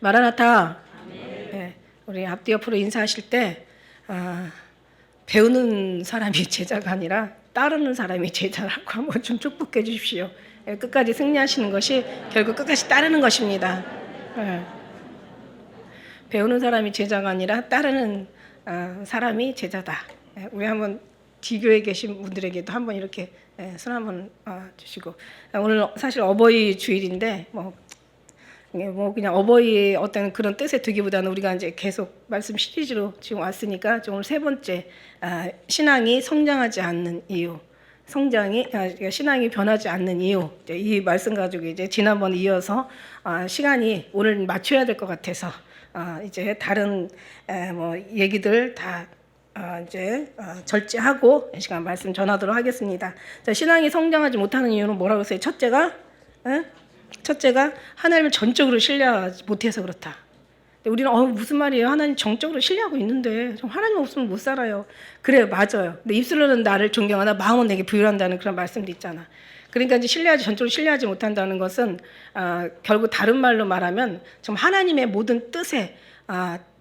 마라나타. 네, 우리 앞뒤 옆으로 인사하실 때 배우는 사람이 제자가 아니라 따르는 사람이 제자라고 한번 좀 축복해 주십시오. 네, 끝까지 승리하시는 것이 결국 끝까지 따르는 것입니다. 네. 배우는 사람이 제자가 아니라 따르는 사람이 제자다. 네, 우리 한번 지교에 계신 분들에게도 한번 이렇게 손 한번 주시고, 오늘 사실 어버이 주일인데 뭐 그냥 어버이의 어떤 그런 뜻에 두기보다는 우리가 이제 계속 말씀 시리즈로 지금 왔으니까 오늘 세 번째, 신앙이 성장하지 않는 이유, 신앙이 변하지 않는 이유, 이 말씀 가지고 이제 지난번 이어서 시간이 오늘 맞춰야 될 것 같아서 이제 다른 뭐 얘기들 다 이제 절제하고 이 시간 말씀 전하도록 하겠습니다. 자, 신앙이 성장하지 못하는 이유는 뭐라고 했어요? 첫째가 하나님을 전적으로 신뢰하지 못해서 그렇다. 우리는 무슨 말이에요? 하나님 정적으로 신뢰하고 있는데 하나님 없으면 못 살아요. 그래요, 맞아요. 근데 입술로는 나를 존경하나 마음은 내게 부유한다는 그런 말씀도 있잖아. 그러니까 이제 전적으로 신뢰하지 못한다는 것은 결국 다른 말로 말하면 좀 하나님의 모든 뜻에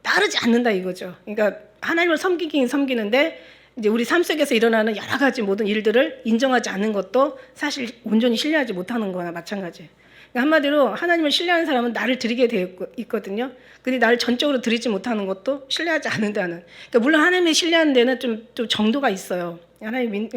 따르지 않는다 이거죠. 그러니까 하나님을 섬기긴 섬기는데 이제 우리 삶 속에서 일어나는 여러 가지 모든 일들을 인정하지 않는 것도 사실 온전히 신뢰하지 못하는 거나 마찬가지예요. 그러니까 한마디로 하나님을 신뢰하는 사람은 나를 드리게 되어 있거든요. 근데 나를 전적으로 드리지 못하는 것도 신뢰하지 않는다는. 그러니까 물론 하나님을 신뢰하는 데는 좀 정도가 있어요. 하나님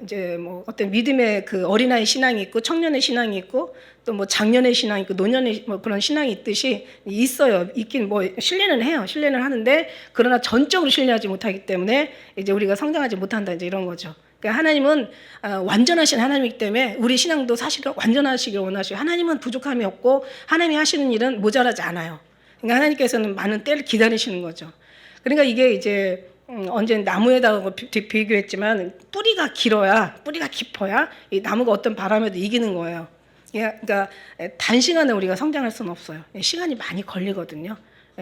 이제 뭐 어떤 믿음의 그 어린아이 신앙이 있고 청년의 신앙이 있고 또 뭐 장년의 신앙이 있고 노년의 뭐 그런 신앙이 있듯이 있어요. 있긴 뭐 신뢰는 해요. 신뢰는 하는데 그러나 전적으로 신뢰하지 못하기 때문에 이제 우리가 성장하지 못한다 이제 이런 거죠. 그러니까 하나님은 완전하신 하나님이기 때문에 우리 신앙도 사실은 완전하시길 원하시고 하나님은 부족함이 없고 하나님이 하시는 일은 모자라지 않아요. 그러니까 하나님께서는 많은 때를 기다리시는 거죠. 그러니까 이게 이제 언제 나무에다가 비교했지만 뿌리가 깊어야 이 나무가 어떤 바람에도 이기는 거예요. 그러니까 단시간에 우리가 성장할 수는 없어요. 시간이 많이 걸리거든요.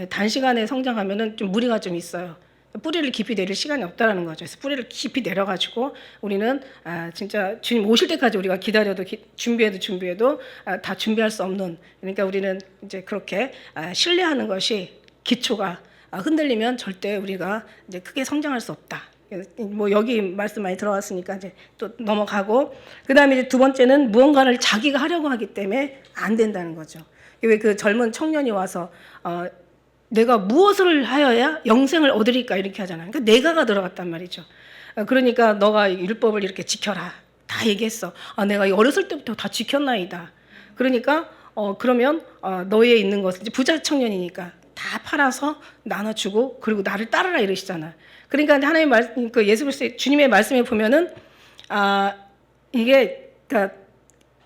단시간에 성장하면은 좀 무리가 좀 있어요. 뿌리를 깊이 내릴 시간이 없다라는 거죠. 그래서 뿌리를 깊이 내려가지고 우리는 진짜 주님 오실 때까지 우리가 기다려도 준비해도 다 준비할 수 없는, 그러니까 우리는 이제 그렇게 신뢰하는 것이 기초가 흔들리면 절대 우리가 이제 크게 성장할 수 없다. 뭐 여기 말씀 많이 들어왔으니까 이제 또 넘어가고, 그 다음에 이제 두 번째는 무언가를 자기가 하려고 하기 때문에 안 된다는 거죠. 왜 그 젊은 청년이 와서 내가 무엇을 하여야 영생을 얻으리까 이렇게 하잖아요. 그러니까 내가가 들어갔단 말이죠. 그러니까 너가 율법을 이렇게 지켜라 다 얘기했어. 내가 어렸을 때부터 다 지켰나이다. 그러니까 그러면 너에 있는 것을 이제 부자 청년이니까 다 팔아서 나눠주고 그리고 나를 따르라 이러시잖아요. 그러니까 하나님 말씀, 그 예수 그리스도 주님의 말씀에 보면은 이게 그러니까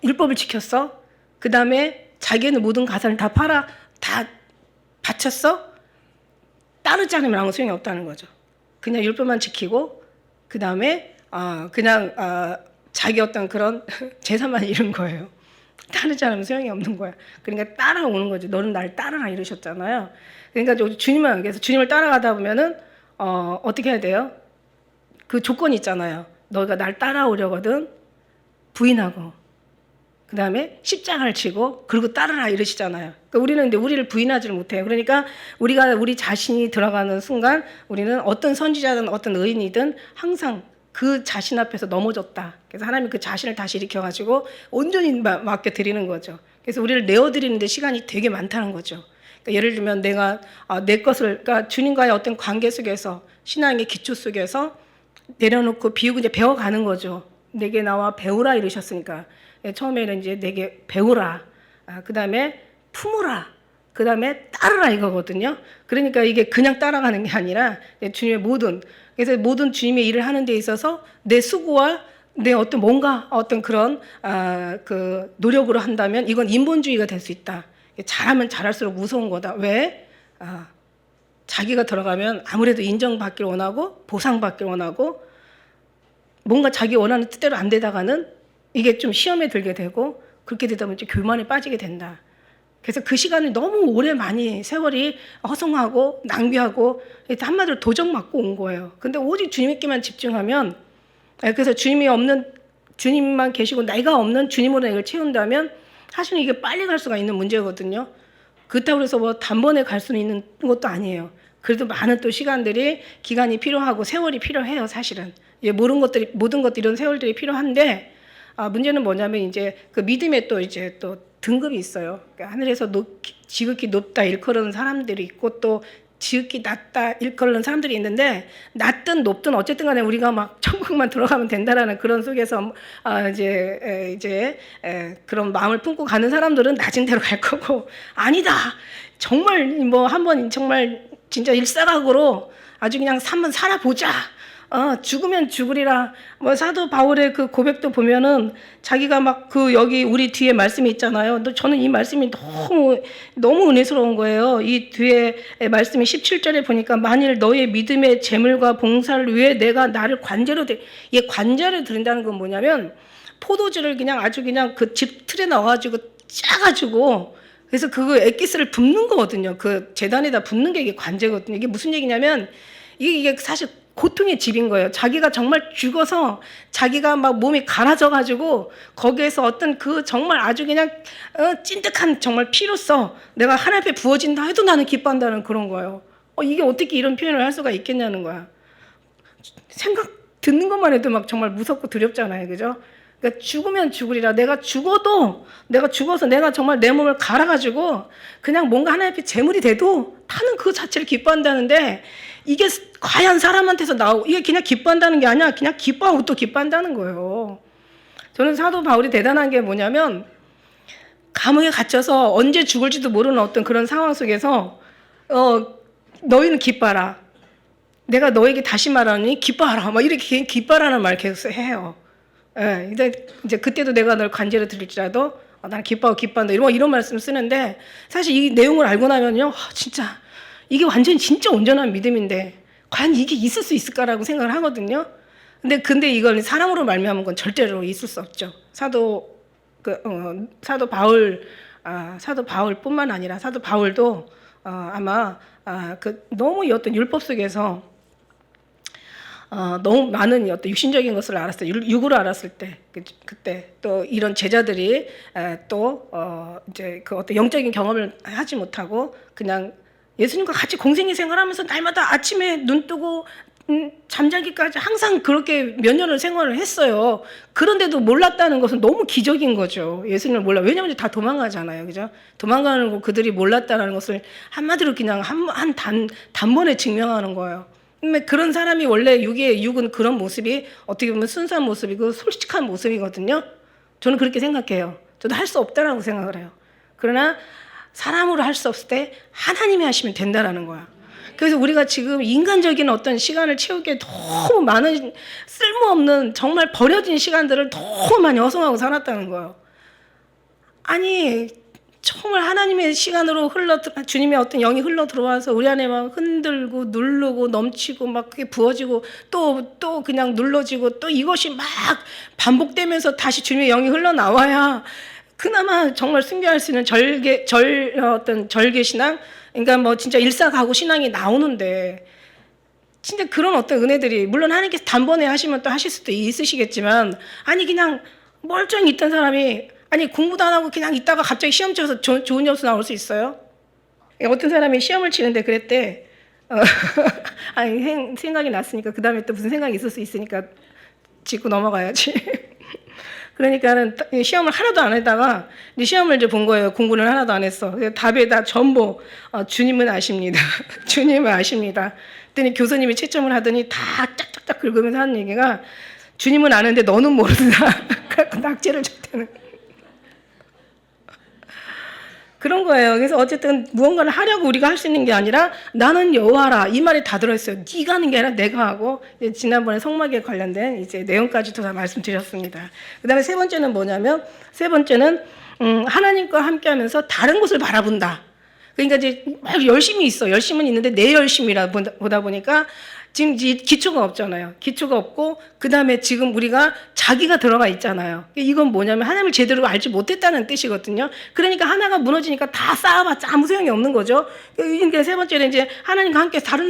율법을 지켰어. 그 다음에 자기는 모든 가산을 다 다 바쳤어. 따르지 않으면 아무 소용이 없다는 거죠. 그냥 율법만 지키고 그 다음에 그냥 자기 어떤 그런 재산만 잃은 거예요. 따르지 않으면 소용이 없는 거야. 그러니까 따라오는 거지. 너는 날 따라라 이러셨잖아요. 그러니까 그래서 주님을 따라가다 보면은 어떻게 해야 돼요? 그 조건이 있잖아요. 너가 날 따라오려거든 부인하고 그 다음에 십자가를 지고 그리고 따르라 이러시잖아요. 그러니까 우리는 근데 우리를 부인하지를 못해요. 그러니까 우리 자신이 들어가는 순간 우리는 어떤 선지자든 어떤 의인이든 항상 그 자신 앞에서 넘어졌다. 그래서 하나님이 그 자신을 다시 일으켜가지고 온전히 맡겨드리는 거죠. 그래서 우리를 내어드리는데 시간이 되게 많다는 거죠. 그러니까 예를 들면 내가 내 것을, 그러니까 주님과의 어떤 관계 속에서 신앙의 기초 속에서 내려놓고 비우고 이제 배워가는 거죠. 내게 나와 배우라 이러셨으니까 처음에는 이제 내게 배우라, 그 다음에 품으라, 그 다음에 따르라 이거거든요. 그러니까 이게 그냥 따라가는 게 아니라 주님의 그래서 모든 주님의 일을 하는 데 있어서 내 수고와 내 어떤 그런 그 노력으로 한다면 이건 인본주의가 될 수 있다. 잘하면 잘할수록 무서운 거다. 왜? 자기가 들어가면 아무래도 인정받길 원하고 보상받길 원하고 뭔가 자기 원하는 뜻대로 안 되다가는 이게 좀 시험에 들게 되고 그렇게 되다 보면 이제 교만에 빠지게 된다. 그래서 그 시간을 너무 오래 많이 세월이 허송하고 낭비하고 한마디로 도적맞고 온 거예요. 근데 오직 주님께만 집중하면, 그래서 주님만 계시고 내가 없는 주님으로 이걸 채운다면 사실은 이게 빨리 갈 수가 있는 문제거든요. 그렇다고 해서 뭐 단번에 갈 수는 있는 것도 아니에요. 그래도 많은 또 시간들이 기간이 필요하고 세월이 필요해요. 사실은 모든 것들이 이런 세월들이 필요한데 문제는 뭐냐면 이제 그 믿음에 또 이제 또 등급이 있어요. 그러니까 하늘에서 지극히 높다 일컬은 사람들이 있고 또 지극히 낮다 일컬는 사람들이 있는데 낮든 높든 어쨌든 간에 우리가 막 천국만 들어가면 된다라는 그런 속에서 이제 그런 마음을 품고 가는 사람들은 낮은 데로 갈 거고 아니다 정말 뭐 한번 정말 진짜 일사각오로 아주 그냥 한번 살아보자. 죽으면 죽으리라. 뭐 사도 바울의 그 고백도 보면은 자기가 막 그 여기 우리 뒤에 말씀이 있잖아요. 저는 이 말씀이 너무 은혜스러운 거예요. 이 뒤에 말씀이 17절에 보니까 만일 너의 믿음의 재물과 봉사를 위해 내가 나를 이게 관제로 드린다는 건 뭐냐면 포도주를 그냥 아주 그냥 그 집 틀에 넣어가지고 짜가지고 그래서 그 액기스를 붓는 거거든요. 그 재단에다 붓는 게 이게 관제거든요. 이게 무슨 얘기냐면 이게 사실 고통의 집인 거예요. 자기가 정말 죽어서 자기가 막 몸이 갈아져가지고 거기에서 어떤 그 정말 아주 그냥 찐득한 정말 피로써 내가 하나님 앞에 부어진다 해도 나는 기뻐한다는 그런 거예요. 이게 어떻게 이런 표현을 할 수가 있겠냐는 거야. 생각 듣는 것만 해도 막 정말 무섭고 두렵잖아요. 그죠? 그러니까 죽으면 죽으리라. 내가 죽어서 내가 정말 내 몸을 갈아가지고 그냥 뭔가 하나님 앞에 재물이 돼도 나는 그 자체를 기뻐한다는데 이게 과연 사람한테서 나오고 이게 그냥 기뻐한다는 게 아니야. 그냥 기뻐하고 또 기뻐한다는 거예요. 저는 사도 바울이 대단한 게 뭐냐면 감옥에 갇혀서 언제 죽을지도 모르는 어떤 그런 상황 속에서 너희는 기뻐하라. 내가 너에게 다시 말하니 기뻐하라. 막 이렇게 기뻐하라는 말 계속 해요. 예, 이제 그때도 내가 널 관제로 드릴지라도 나는 기뻐한다. 이런 말씀 쓰는데 사실 이 내용을 알고 나면요, 진짜 이게 완전히 진짜 온전한 믿음인데 과연 이게 있을 수 있을까라고 생각을 하거든요. 근데 이걸 사람으로 말미암은 건 절대로 있을 수 없죠. 사도 바울뿐만 아니라 사도 바울도 아마 너무 이 어떤 율법 속에서 너무 많은 어떤 육신적인 것을 알았어요. 육으로 알았을 때, 그때 또 이런 제자들이 이제 그 어떤 영적인 경험을 하지 못하고 그냥 예수님과 같이 공생의 생활하면서 날마다 아침에 눈 뜨고 잠자기까지 항상 그렇게 몇 년을 생활을 했어요. 그런데도 몰랐다는 것은 너무 기적인 거죠. 예수님을 몰라. 왜냐하면 다 도망가잖아요. 그죠? 도망가는 거 그들이 몰랐다는 것을 한마디로 그냥 단번에 증명하는 거예요. 그런 사람이 원래 육은 그런 모습이 어떻게 보면 순수한 모습이고 솔직한 모습이거든요. 저는 그렇게 생각해요. 저도 할 수 없다라고 생각을 해요. 그러나 사람으로 할 수 없을 때 하나님이 하시면 된다라는 거야. 그래서 우리가 지금 인간적인 어떤 시간을 채우기에 너무 많은 쓸모없는 정말 버려진 시간들을 너무 많이 허송하고 살았다는 거예요. 아니 정말 하나님의 시간으로 주님의 어떤 영이 흘러 들어와서 우리 안에 막 흔들고 누르고 넘치고 막 그게 부어지고 또 그냥 눌러지고 또 이것이 막 반복되면서 다시 주님의 영이 흘러 나와야 그나마 정말 순교할 수 있는 어떤 절개 신앙, 그러니까 뭐 진짜 일사가고 신앙이 나오는데 진짜 그런 어떤 은혜들이 물론 하나님께서 단번에 하시면 또 하실 수도 있으시겠지만 아니 그냥 멀쩡히 있던 사람이 아니 공부도 안 하고 그냥 있다가 갑자기 시험 쳐서 좋은 점수 나올 수 있어요? 어떤 사람이 시험을 치는데 그랬대. 아니 생각이 났으니까 그 다음에 또 무슨 생각이 있을 수 있으니까 짚고 넘어가야지. 그러니까는 시험을 하나도 안 했다가 시험을 이제 본 거예요. 공부는 하나도 안 했어. 답에다 전부 주님은 아십니다. 주님은 아십니다. 그랬더니 교수님이 채점을 하더니 다 짝짝짝 긁으면서 하는 얘기가 주님은 아는데 너는 모른다. 그래서 낙제를 줬다는 그런 거예요. 그래서 어쨌든 무언가를 하려고 우리가 할 수 있는 게 아니라 나는 여호와라 이 말이 다 들어있어요. 네가 하는 게 아니라 내가 하고 지난번에 성막에 관련된 이제 내용까지도 다 말씀드렸습니다. 그다음에 세 번째는 뭐냐면 세 번째는 하나님과 함께하면서 다른 곳을 바라본다. 그러니까 이제 열심히 있어. 열심은 있는데 내 열심이라 보다 보니까 지금 기초가 없잖아요. 기초가 없고 그다음에 지금 우리가 자기가 들어가 있잖아요. 이건 뭐냐면 하나님을 제대로 알지 못했다는 뜻이거든요. 그러니까 하나가 무너지니까 다 쌓아봤자 아무 소용이 없는 거죠. 그러니까 세 번째는 이제 하나님과 함께 다른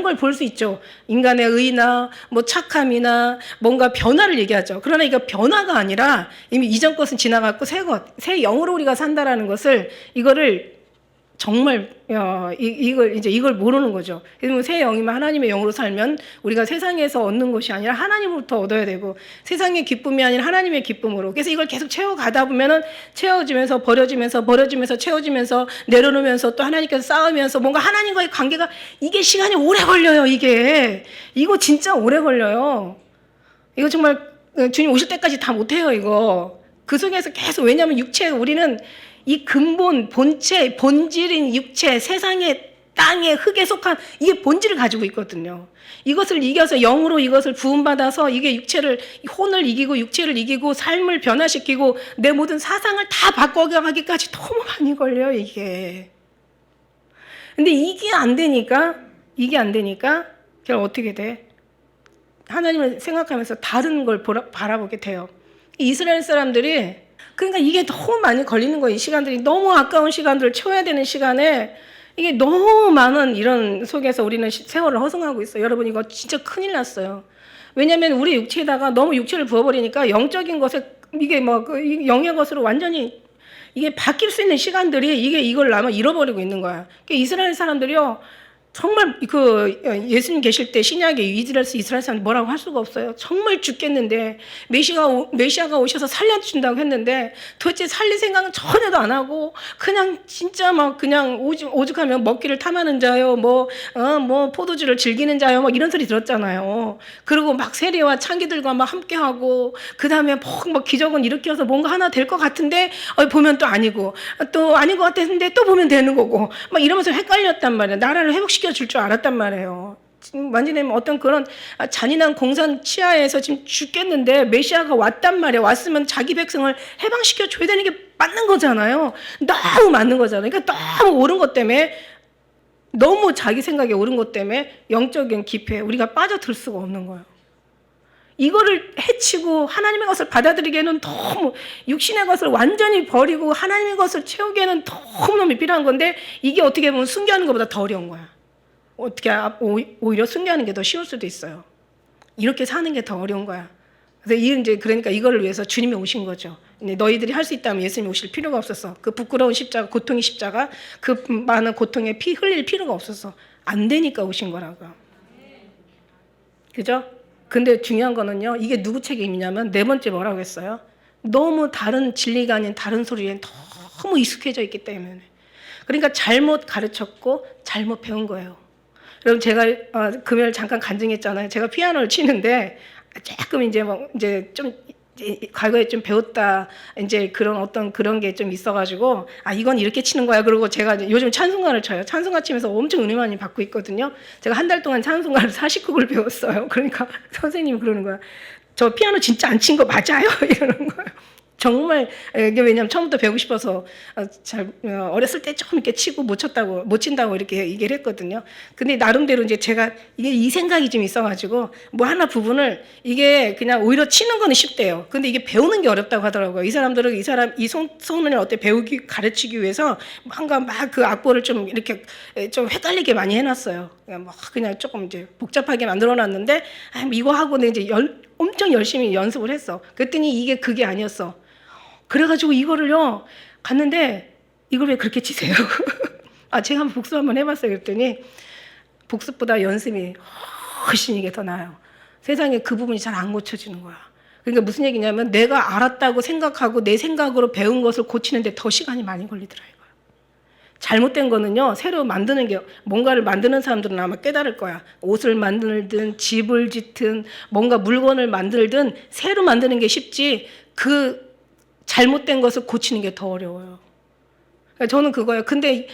걸 볼 수 있죠. 인간의 의나 뭐 착함이나 뭔가 변화를 얘기하죠. 그러나 이거 변화가 아니라 이미 이전 것은 지나갔고 새 영으로 우리가 산다라는 것을 이거를 정말 이걸 모르는 거죠. 그러면 새 영이면 하나님의 영으로 살면 우리가 세상에서 얻는 것이 아니라 하나님으로부터 얻어야 되고, 세상의 기쁨이 아니라 하나님의 기쁨으로. 그래서 이걸 계속 채워가다 보면은 채워지면서 버려지면서 채워지면서 내려놓으면서 또 하나님께서 쌓으면서 뭔가 하나님과의 관계가, 이게 시간이 오래 걸려요. 이거 진짜 오래 걸려요. 이거 정말 주님 오실 때까지 다 못해요. 이거 그 속에서 계속, 왜냐하면 우리는 이 근본, 본체, 본질인 육체, 세상의 땅의 흙에 속한 이게 본질을 가지고 있거든요. 이것을 이겨서 영으로 이것을 부음받아서 이게 육체를, 혼을 이기고 육체를 이기고 삶을 변화시키고 내 모든 사상을 다 바꿔가기까지 너무 많이 걸려요, 이게. 근데 이게 안 되니까 결국 어떻게 돼? 하나님을 생각하면서 다른 걸 바라보게 돼요. 이스라엘 사람들이, 그러니까 이게 너무 많이 걸리는 거예요. 이 시간들이 너무 아까운 시간들을 채워야 되는 시간에 이게 너무 많은 이런 속에서 우리는 세월을 허송하고 있어요. 여러분, 이거 진짜 큰일 났어요. 왜냐하면 우리 육체에다가 너무 육체를 부어버리니까 영적인 것에, 이게 영의 것으로 완전히 이게 바뀔 수 있는 시간들이 이걸 아마 잃어버리고 있는 거야. 그러니까 이스라엘 사람들이요, 정말 예수님 계실 때 신약에 이스라엘 사람이 뭐라고 할 수가 없어요. 정말 죽겠는데 메시아가 오셔서 살려준다고 했는데 도대체 살릴 생각은 전혀도 안 하고 그냥 진짜 그냥 오죽하면 먹기를 탐하는 자요, 포도주를 즐기는 자요, 이런 소리 들었잖아요. 그리고 세리와 창기들과 함께하고, 그 다음에 기적은 일으켜서 뭔가 하나 될 것 같은데 보면 또 아니고, 또 아닌 것 같았는데 또 보면 되는 거고, 이러면서 헷갈렸단 말이에요. 나라를 회복시켜 줄 줄 알았단 말이에요. 지금 완전히 어떤 그런 잔인한 공산 치하에서 지금 죽겠는데 메시아가 왔단 말이에요. 왔으면 자기 백성을 해방시켜 줘야 되는 게 맞는 거잖아요. 너무 맞는 거잖아요. 그러니까 너무 옳은 것 때문에, 너무 자기 생각에 옳은 것 때문에 영적인 깊이에 우리가 빠져들 수가 없는 거예요. 이거를 해치고 하나님의 것을 받아들이기에는 너무, 육신의 것을 완전히 버리고 하나님의 것을 채우기에는 너무너무 필요한 건데, 이게 어떻게 보면 순교하는 것보다 더 어려운 거야. 오히려 순교하는 게 더 쉬울 수도 있어요. 이렇게 사는 게 더 어려운 거야. 그러니까 이거를 위해서 주님이 오신 거죠. 너희들이 할 수 있다면 예수님이 오실 필요가 없었어. 그 부끄러운 십자가, 고통의 십자가, 그 많은 고통에 피 흘릴 필요가 없었어. 안 되니까 오신 거라고요. 그죠? 근데 중요한 거는요, 이게 누구 책임이냐면, 네 번째 뭐라고 했어요? 너무 다른 진리가 아닌 다른 소리에 너무 익숙해져 있기 때문에. 그러니까 잘못 가르쳤고 잘못 배운 거예요. 여러분, 제가 금요일 잠깐 간증했잖아요. 제가 피아노를 치는데 조금 이제 좀 과거에 좀 배웠다, 이제 그런 게 좀 있어가지고, 이건 이렇게 치는 거야. 그리고 제가 요즘 찬송가를 쳐요. 찬송가 치면서 엄청 은혜 많이 받고 있거든요. 제가 한 달 동안 찬송가를 40곡을 배웠어요. 그러니까 선생님이 그러는 거야. 저 피아노 진짜 안 친 거 맞아요? 이러는 거예요. 정말, 이게 왜냐면 처음부터 배우고 싶어서 어렸을 때 좀 이렇게 치고 못 친다고 이렇게 얘기를 했거든요. 근데 나름대로 이제 제가 이 생각이 좀 있어가지고, 하나 부분을 이게 그냥 오히려 치는 거는 쉽대요. 근데 이게 배우는 게 어렵다고 하더라고요. 이 사람들은 이 소문을 가르치기 위해서 그 악보를 좀 이렇게 좀 헷갈리게 많이 해놨어요. 그냥 조금 이제 복잡하게 만들어놨는데, 이거 하고 이제 엄청 열심히 연습을 했어. 그랬더니 이게 그게 아니었어. 그래가지고 이거를요, 갔는데, 이걸 왜 그렇게 치세요? 제가 한번 복습 한번 해봤어요. 그랬더니 복습보다 연습이 훨씬 이게 더 나아요. 세상에 그 부분이 잘 안 고쳐지는 거야. 그러니까 무슨 얘기냐면, 내가 알았다고 생각하고 내 생각으로 배운 것을 고치는데 더 시간이 많이 걸리더라 이거야. 잘못된 거는요, 새로 만드는 게, 뭔가를 만드는 사람들은 아마 깨달을 거야. 옷을 만들든 집을 짓든 뭔가 물건을 만들든 새로 만드는 게 쉽지, 그 잘못된 것을 고치는 게 더 어려워요. 그러니까 저는 그거예요. 근데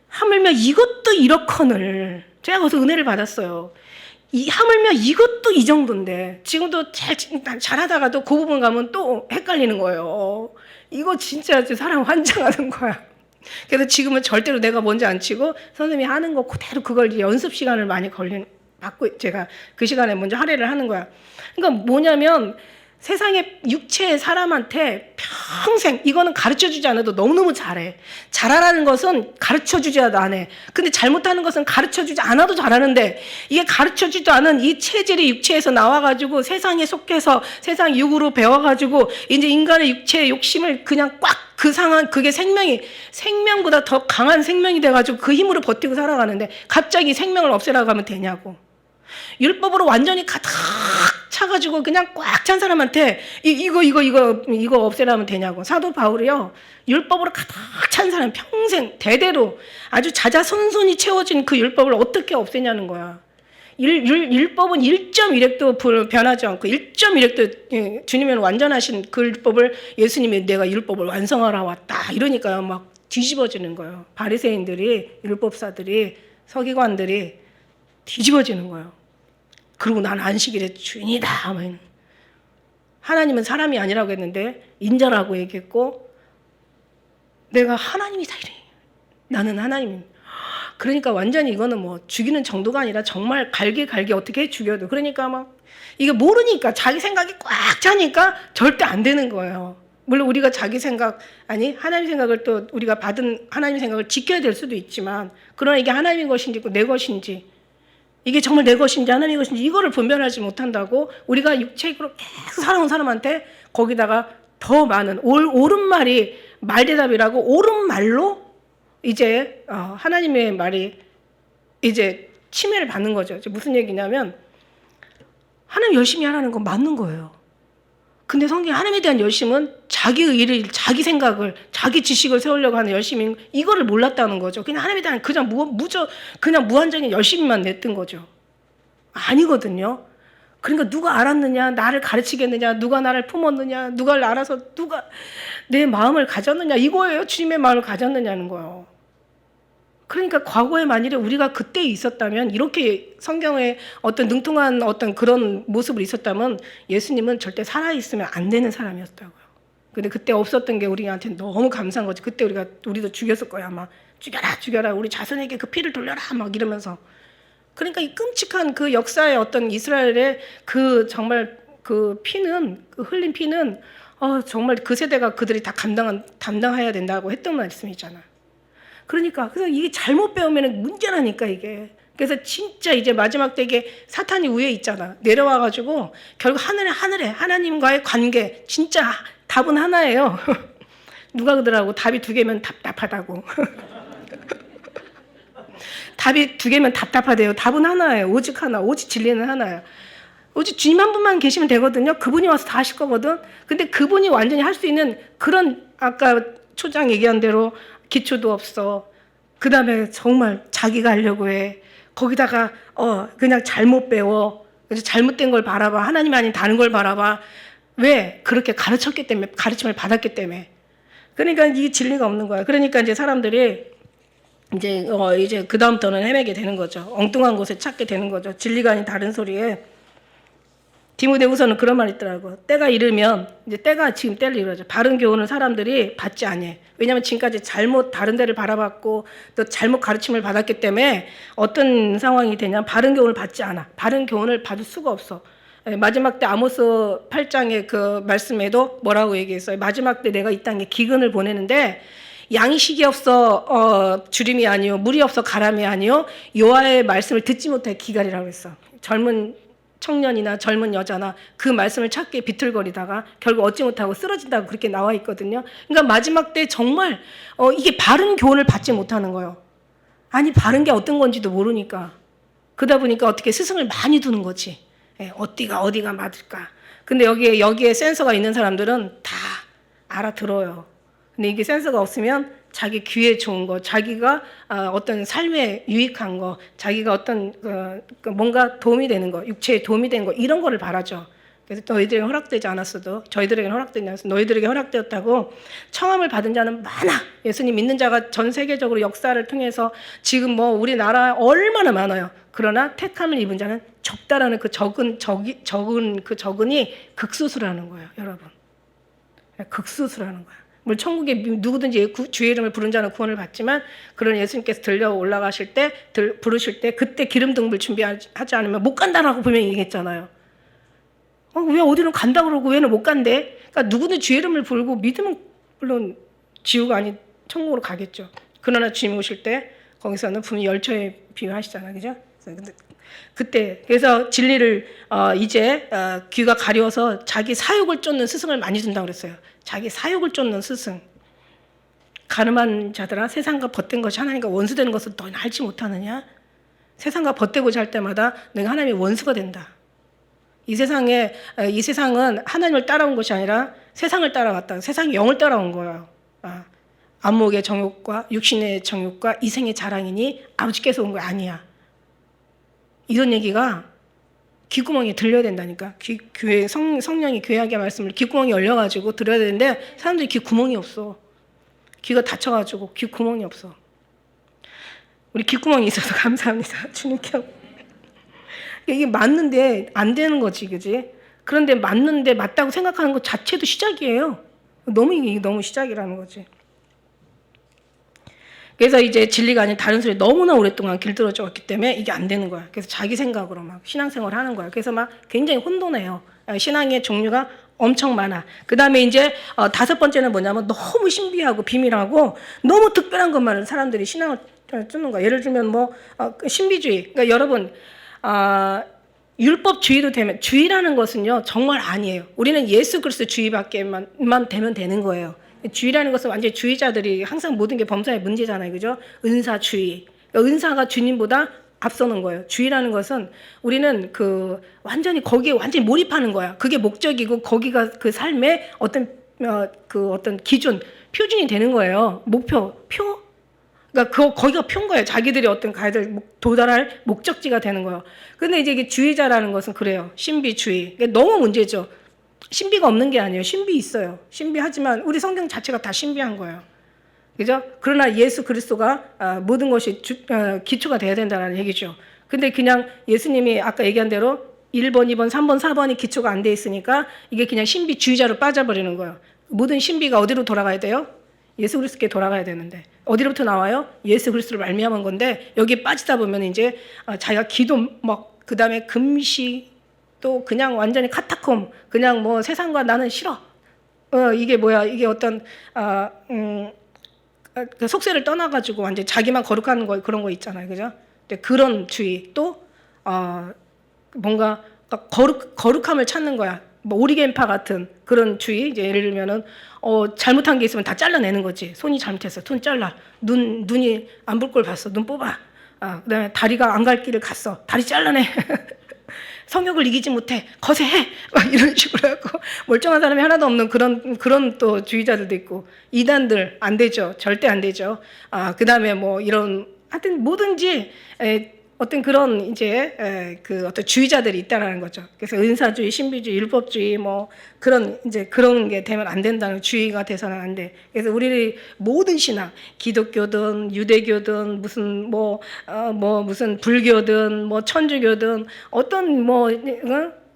하물며 이것도 이렇거늘, 제가 거기서 은혜를 받았어요. 하물며 이것도 이 정도인데, 지금도 잘하다가도 그 부분 가면 또 헷갈리는 거예요. 이거 진짜 사람 환장하는 거야. 그래서 지금은 절대로 내가 먼저 안 치고 선생님이 하는 거 그대로 그걸 연습 시간을 많이 받고 제가 그 시간에 먼저 할애를 하는 거야. 그러니까 뭐냐면, 세상에 육체의 사람한테 평생 이거는 가르쳐주지 않아도 너무너무 잘해. 잘하라는 것은 가르쳐주지도 않아. 근데 잘못하는 것은 가르쳐주지 않아도 잘하는데, 이게 가르쳐주지도 않은 이 체질이 육체에서 나와가지고 세상에 속해서 세상 육으로 배워가지고 이제 인간의 육체의 욕심을 그냥 꽉 그 상황, 그게 생명보다 더 강한 생명이 돼가지고 그 힘으로 버티고 살아가는데 갑자기 생명을 없애라고 하면 되냐고. 율법으로 완전히 가득 차가지고 그냥 꽉 찬 사람한테 이거 없애라면 되냐고. 사도 바울이요, 율법으로 가득 찬 사람, 평생 대대로 아주 자자손손이 채워진 그 율법을 어떻게 없애냐는 거야. 율법은 1.1획도 변하지 않고 1.1획도 주님은 완전하신 그 율법을, 예수님이 내가 율법을 완성하러 왔다 이러니까요 막 뒤집어지는 거예요. 바리새인들이, 율법사들이, 서기관들이 뒤집어지는 거예요. 그리고 난 안식일의 주인이다. 하나님은 사람이 아니라고 했는데 인자라고 얘기했고, 내가 하나님이다 이래. 나는 하나님입니다. 그러니까 완전히 이거는 뭐 죽이는 정도가 아니라 정말 갈기 어떻게 죽여도, 그러니까 막 이게 모르니까 자기 생각이 꽉 차니까 절대 안 되는 거예요. 물론 우리가 자기 생각, 아니 하나님 생각을, 또 우리가 받은 하나님 생각을 지켜야 될 수도 있지만, 그러나 이게 하나님의 것인지 내 것인지, 이게 정말 내 것인지 하나님의 것인지 이거를 분별하지 못한다고 우리가 육체로 계속 살아온 사람한테 거기다가 더 많은 옳은 말이 말대답이라고 옳은 말로 이제 하나님의 말이 이제 침해를 받는 거죠. 무슨 얘기냐면, 하나님 열심히 하라는 건 맞는 거예요. 근데 성경에 하나님에 대한 열심은 자기의 일을, 자기 생각을, 자기 지식을 세우려고 하는 열심인, 이거를 몰랐다는 거죠. 그냥 하나님에 대한 그냥 그냥 무한적인 열심만 냈던 거죠. 아니거든요. 그러니까 누가 알았느냐, 나를 가르치겠느냐, 누가 나를 품었느냐, 누가 알아서, 누가 내 마음을 가졌느냐, 이거예요. 주님의 마음을 가졌느냐는 거예요. 그러니까 과거에 만일에 우리가 그때 있었다면, 이렇게 성경에 어떤 능통한 어떤 그런 모습을 있었다면 예수님은 절대 살아있으면 안 되는 사람이었다고요. 근데 그때 없었던 게 우리한테 너무 감사한 거지. 그때 우리도 죽였을 거야 아마. 죽여라 우리 자손에게 그 피를 돌려라 막 이러면서. 그러니까 이 끔찍한 그 역사의 어떤 이스라엘의 그 정말 그 피는, 그 흘린 피는 정말 그 세대가 그들이 다 담당해야 된다고 했던 말씀이잖아. 그러니까 그래서 이게 잘못 배우면 문제라니까 이게. 그래서 진짜 이제 마지막 때 이게 사탄이 위에 있잖아. 내려와가지고 결국 하늘에 하나님과의 관계, 진짜 답은 하나예요. 누가 그러더라고, 답이 2개면 답답하다고. 답이 2개면 답답하대요. 답은 하나예요. 오직 하나, 오직 진리는 하나예요. 오직 주님 한 분만 계시면 되거든요. 그분이 와서 다 하실 거거든. 근데 그분이 완전히 할 수 있는 그런, 아까 초장 얘기한 대로 기초도 없어. 그 다음에 정말 자기가 하려고 해. 거기다가 그냥 잘못 배워. 잘못된 걸 바라봐. 하나님 아닌 다른 걸 바라봐. 왜? 그렇게 가르쳤기 때문에, 가르침을 받았기 때문에. 그러니까 이 진리가 없는 거야. 그러니까 이제 사람들이 이제 그 다음부터는 헤매게 되는 거죠. 엉뚱한 곳에 찾게 되는 거죠. 진리가 아닌 다른 소리에. 디모데후서는 그런 말이 있더라고. 때가 이르면, 이제 때가 지금 때를 이루어져. 바른 교훈을 사람들이 받지 않아. 왜냐하면 지금까지 잘못 다른 데를 바라봤고 또 잘못 가르침을 받았기 때문에 어떤 상황이 되냐면 바른 교훈을 받지 않아. 바른 교훈을 받을 수가 없어. 마지막 때 아모스 8장의 그 말씀에도 뭐라고 얘기했어요? 마지막 때 내가 이 땅에 기근을 보내는데 양식이 없어 주림이 아니요, 물이 없어 가람이 아니요, 여호와의 말씀을 듣지 못해 기갈이라고 했어. 젊은 청년이나 젊은 여자나 그 말씀을 찾기에 비틀거리다가 결국 얻지 못하고 쓰러진다고 그렇게 나와 있거든요. 그러니까 마지막 때 정말 이게 바른 교훈을 받지 못하는 거예요. 아니 바른 게 어떤 건지도 모르니까. 그러다 보니까 어떻게 스승을 많이 두는 거지. 어디가 맞을까. 근데 여기에 센서가 있는 사람들은 다 알아들어요. 근데 이게 센서가 없으면 자기 귀에 좋은 거, 자기가 어떤 삶에 유익한 거, 자기가 어떤 뭔가 도움이 되는 거, 육체에 도움이 되는 거, 이런 거를 바라죠. 그래서 너희들에게 허락되지 않았어도, 저희들에게는 허락되지 않았어도 너희들에게 허락되었다고. 청함을 받은 자는 많아. 예수님 믿는 자가 전 세계적으로 역사를 통해서 지금 뭐 우리나라 얼마나 많아요. 그러나 택함을 입은 자는 적다라는 그 적은이 극소수라는 거예요, 여러분. 극소수라는 거야. 물론 천국에 누구든지 주의 이름을 부른 자는 구원을 받지만, 그런 예수님께서 들려 올라가실 때, 부르실 때 그때 기름 등불 준비하지 않으면 못 간다라고 분명히 얘기했잖아요. 왜 어디는 간다 그러고 왜는 못 간대? 그러니까 누구든 주의 이름을 부르고 믿으면 물론 지옥 아닌 천국으로 가겠죠. 그러나 주님 오실 때 거기서는 분명히 열처에 비유하시잖아요, 그죠? 그래서 진리를 이제 귀가 가려워서 자기 사욕을 쫓는 스승을 많이 준다고 그랬어요. 자기 사욕을 쫓는 스승. 가늠한 자들아, 세상과 벗된 것이 하나님과 원수되는 것을 너희는 알지 못하느냐? 세상과 벗되고자 할 때마다 내가 하나님의 원수가 된다. 이 세상은 하나님을 따라온 것이 아니라 세상을 따라갔다. 세상의 영을 따라온 거예요. 안목의 정욕과 육신의 정욕과 이생의 자랑이니 아버지께서 온 거 아니야. 이런 얘기가 귓구멍에 들려야 된다니까. 교회 성령이 교회하게 말씀을 귓구멍이 열려가지고 들어야 되는데 사람들이 귓구멍이 없어. 귀가 닫혀가지고 귓구멍이 없어. 우리 귓구멍이 있어서 감사합니다. 주님께. 이게 맞는데 안 되는 거지, 그지? 그런데 맞는데 맞다고 생각하는 것 자체도 시작이에요. 이게 너무 시작이라는 거지. 그래서 이제 진리가 아닌 다른 소리 너무나 오랫동안 길들여져 왔기 때문에 이게 안 되는 거야. 그래서 자기 생각으로 막 신앙생활을 하는 거야. 그래서 막 굉장히 혼돈해요. 신앙의 종류가 엄청 많아. 그 다음에 이제 5번째는 뭐냐면 너무 신비하고 비밀하고 너무 특별한 것만을 사람들이 신앙을 쫓는 거야. 예를 들면 뭐 신비주의. 그러니까 여러분 율법주의도 되면 주의라는 것은요 정말 아니에요. 우리는 예수 그리스도 주의밖에만 되면 되는 거예요. 주의라는 것은 완전히 주의자들이 항상 모든 게 범사의 문제잖아요. 그죠? 은사주의. 그러니까 은사가 주님보다 앞서는 거예요. 주의라는 것은 우리는 완전히 거기에 완전히 몰입하는 거야. 그게 목적이고 거기가 그 삶의 어떤 기준, 표준이 되는 거예요. 표? 그러니까 거기가 표인 거예요. 자기들이 어떤 도달할 목적지가 되는 거예요. 근데 이제 이게 주의자라는 것은 그래요. 신비주의. 너무 문제죠. 신비가 없는 게 아니에요. 신비 있어요. 신비하지만 우리 성경 자체가 다 신비한 거예요. 그죠? 그러나 예수 그리스도가 모든 것이 기초가 돼야 된다는 얘기죠. 근데 그냥 예수님이 아까 얘기한 대로 1번, 2번, 3번, 4번이 기초가 안 돼 있으니까 이게 그냥 신비주의자로 빠져버리는 거예요. 모든 신비가 어디로 돌아가야 돼요? 예수 그리스도께 돌아가야 되는데 어디로부터 나와요? 예수 그리스도를 말미암은 건데 여기에 빠지다 보면 이제 자기가 기도 그 다음에 금식 또 그냥 완전히 카타콤 그냥 뭐 세상과 나는 싫어. 이게 뭐야? 이게 어떤 그 속세를 떠나가지고 완전 자기만 거룩한 거 그런 거 있잖아요, 그죠? 그런 주의 또 뭔가 거룩함을 찾는 거야. 뭐 오리겐파 같은 그런 주의. 이제 예를 들면은 잘못한 게 있으면 다 잘라내는 거지. 손이 잘못했어, 손 잘라. 눈이 안 볼 걸 봤어, 눈 뽑아. 그다음에 다리가 안 갈 길을 갔어, 다리 잘라내. 성욕을 이기지 못해, 거세해. 막 이런 식으로 해갖고 멀쩡한 사람이 하나도 없는 그런 또 주의자들도 있고 이단들 안 되죠, 절대 안 되죠. 그다음에 뭐 이런 하여튼 뭐든지 어떤 그런 이제 어떤 주의자들이 있다라는 거죠. 그래서 은사주의, 신비주의, 율법주의 뭐 그런 게 되면 안 된다는 주의가 돼서는 안 돼. 그래서 우리 모든 신앙, 기독교든 유대교든 무슨 무슨 불교든 뭐 천주교든 어떤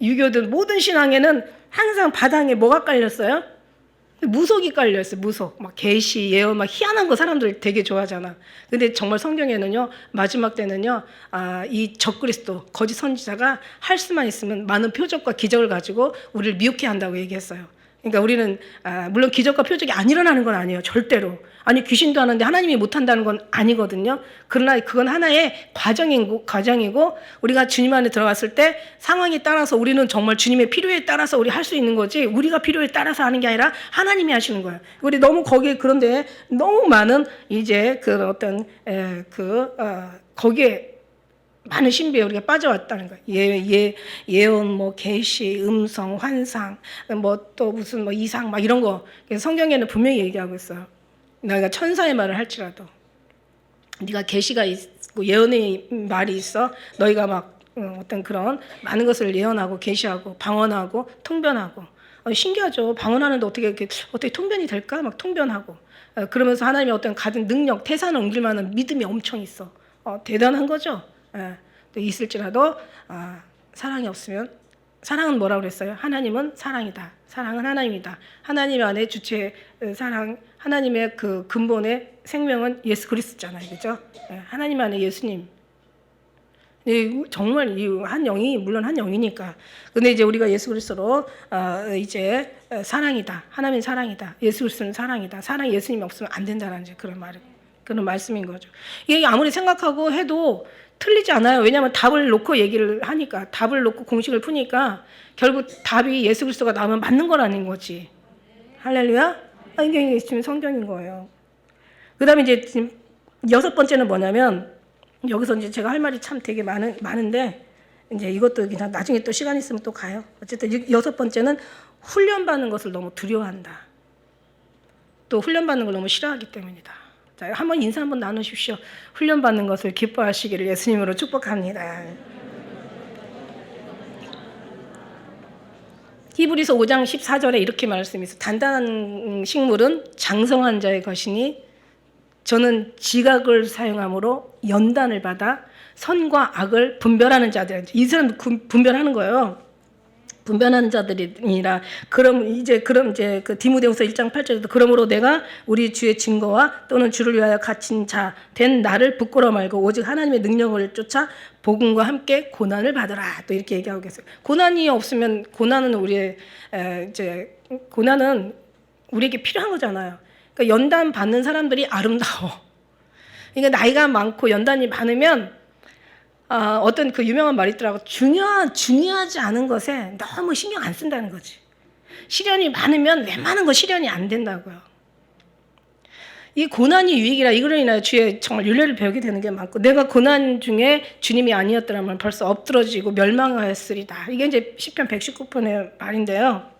유교든 모든 신앙에는 항상 바닥에 뭐가 깔렸어요? 무속이 깔려있어요. 무속. 막 계시, 예언, 막 희한한 거 사람들 되게 좋아하잖아. 근데 정말 성경에는요, 마지막 때는요, 이 적그리스도, 거짓 선지자가 할 수만 있으면 많은 표적과 기적을 가지고 우리를 미혹해 한다고 얘기했어요. 그러니까 우리는 물론 기적과 표적이 안 일어나는 건 아니에요. 절대로. 아니 귀신도 하는데 하나님이 못한다는 건 아니거든요. 그러나 그건 하나의 과정이고 우리가 주님 안에 들어갔을 때 상황에 따라서 우리는 정말 주님의 필요에 따라서 우리 할 수 있는 거지 우리가 필요에 따라서 하는 게 아니라 하나님이 하시는 거예요. 우리 너무 그런데 너무 많은 이제 거기에 많은 신비에 우리가 빠져왔다는 거예요. 예언, 뭐 계시, 음성, 환상, 뭐 또 무슨 뭐 이상 막 이런 거. 그래서 성경에는 분명히 얘기하고 있어요. 너희가 천사의 말을 할지라도, 네가 계시가 있고 예언의 말이 있어. 너희가 막 어떤 그런 많은 것을 예언하고 계시하고 방언하고 통변하고. 신기하죠. 방언하는데 어떻게 통변이 될까? 막 통변하고. 그러면서 하나님의 어떤 가진 능력, 태산을 옮길 만한 믿음이 엄청 있어. 대단한 거죠. 또 있을지라도 사랑이 없으면, 사랑은 뭐라고 그랬어요? 하나님은 사랑이다. 사랑은 하나님이다. 하나님 안에 주체 사랑, 하나님의 그 근본의 생명은 예수 그리스도잖아요, 그죠? 하나님 안에 예수님. 정말 이 한 영이 물론 한 영이니까. 근데 이제 우리가 예수 그리스도로 이제 사랑이다. 하나님은 사랑이다. 예수 그리스도는 사랑이다. 사랑 예수님이 없으면 안 된다는 그런 말씀인 거죠. 이게 아무리 생각하고 해도 틀리지 않아요. 왜냐하면 답을 놓고 얘기를 하니까, 답을 놓고 공식을 푸니까 결국 답이 예수 그리스도가 나오면 맞는 거라는 거지. 할렐루야? 이게 지금 성경인 거예요. 그다음에 이제 지금 6번째는 뭐냐면, 여기서 이제 제가 할 말이 참 되게 많은데 이제 이것도 그냥 나중에 또 시간 있으면 또 가요. 어쨌든 6번째는 훈련받는 것을 너무 두려워한다. 또 훈련받는 걸 너무 싫어하기 때문이다. 자, 한번 인사 한번 나누십시오. 훈련받는 것을 기뻐하시기를 예수님으로 축복합니다. 히브리서 5장 14절에 이렇게 말씀이 있어요. 단단한 식물은 장성한 자의 것이니 저는 지각을 사용함으로 연단을 받아 선과 악을 분별하는 자들. 이 사람 분별하는 거예요. 분별하는 자들이니라. 그럼 이제 그 디모데후서 1장 8절에도 그러므로 내가 우리 주의 증거와 또는 주를 위하여 갇힌 자 된 나를 부끄러워 말고 오직 하나님의 능력을 쫓아 복음과 함께 고난을 받으라. 또 이렇게 얘기하고 계세요. 고난이 없으면 고난은 고난은 우리에게 필요한 거잖아요. 그러니까 연단 받는 사람들이 아름다워. 그러니까 나이가 많고 연단이 많으면 어떤 그 유명한 말이 있더라고. 중요하지 않은 것에 너무 신경 안 쓴다는 거지. 시련이 많으면 웬만한 거 실현이 안 된다고요. 이 고난이 유익이라 이거로 인하여 주의 정말 윤례를 배우게 되는 게 많고, 내가 고난 중에 주님이 아니었더라면 벌써 엎드러지고 멸망하였으리다. 이게 이제 시편 119편의 말인데요.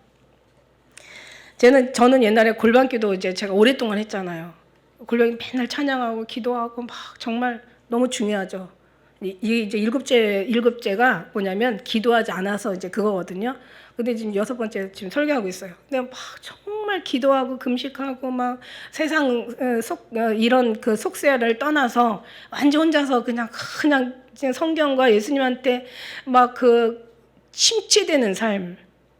저는 옛날에 골방기도 이제 제가 오랫동안 했잖아요. 골방기 맨날 찬양하고 기도하고 막 정말 너무 중요하죠. 이게 이제 일곱째가 뭐냐면 기도하지 않아서 이제 그거거든요. 근데 지금 6번째 지금 설교하고 있어요. 근데 막 정말 기도하고 금식하고 막 세상 이런 그 속세를 떠나서 완전 혼자서 그냥 성경과 예수님한테 막 그 침체되는 삶.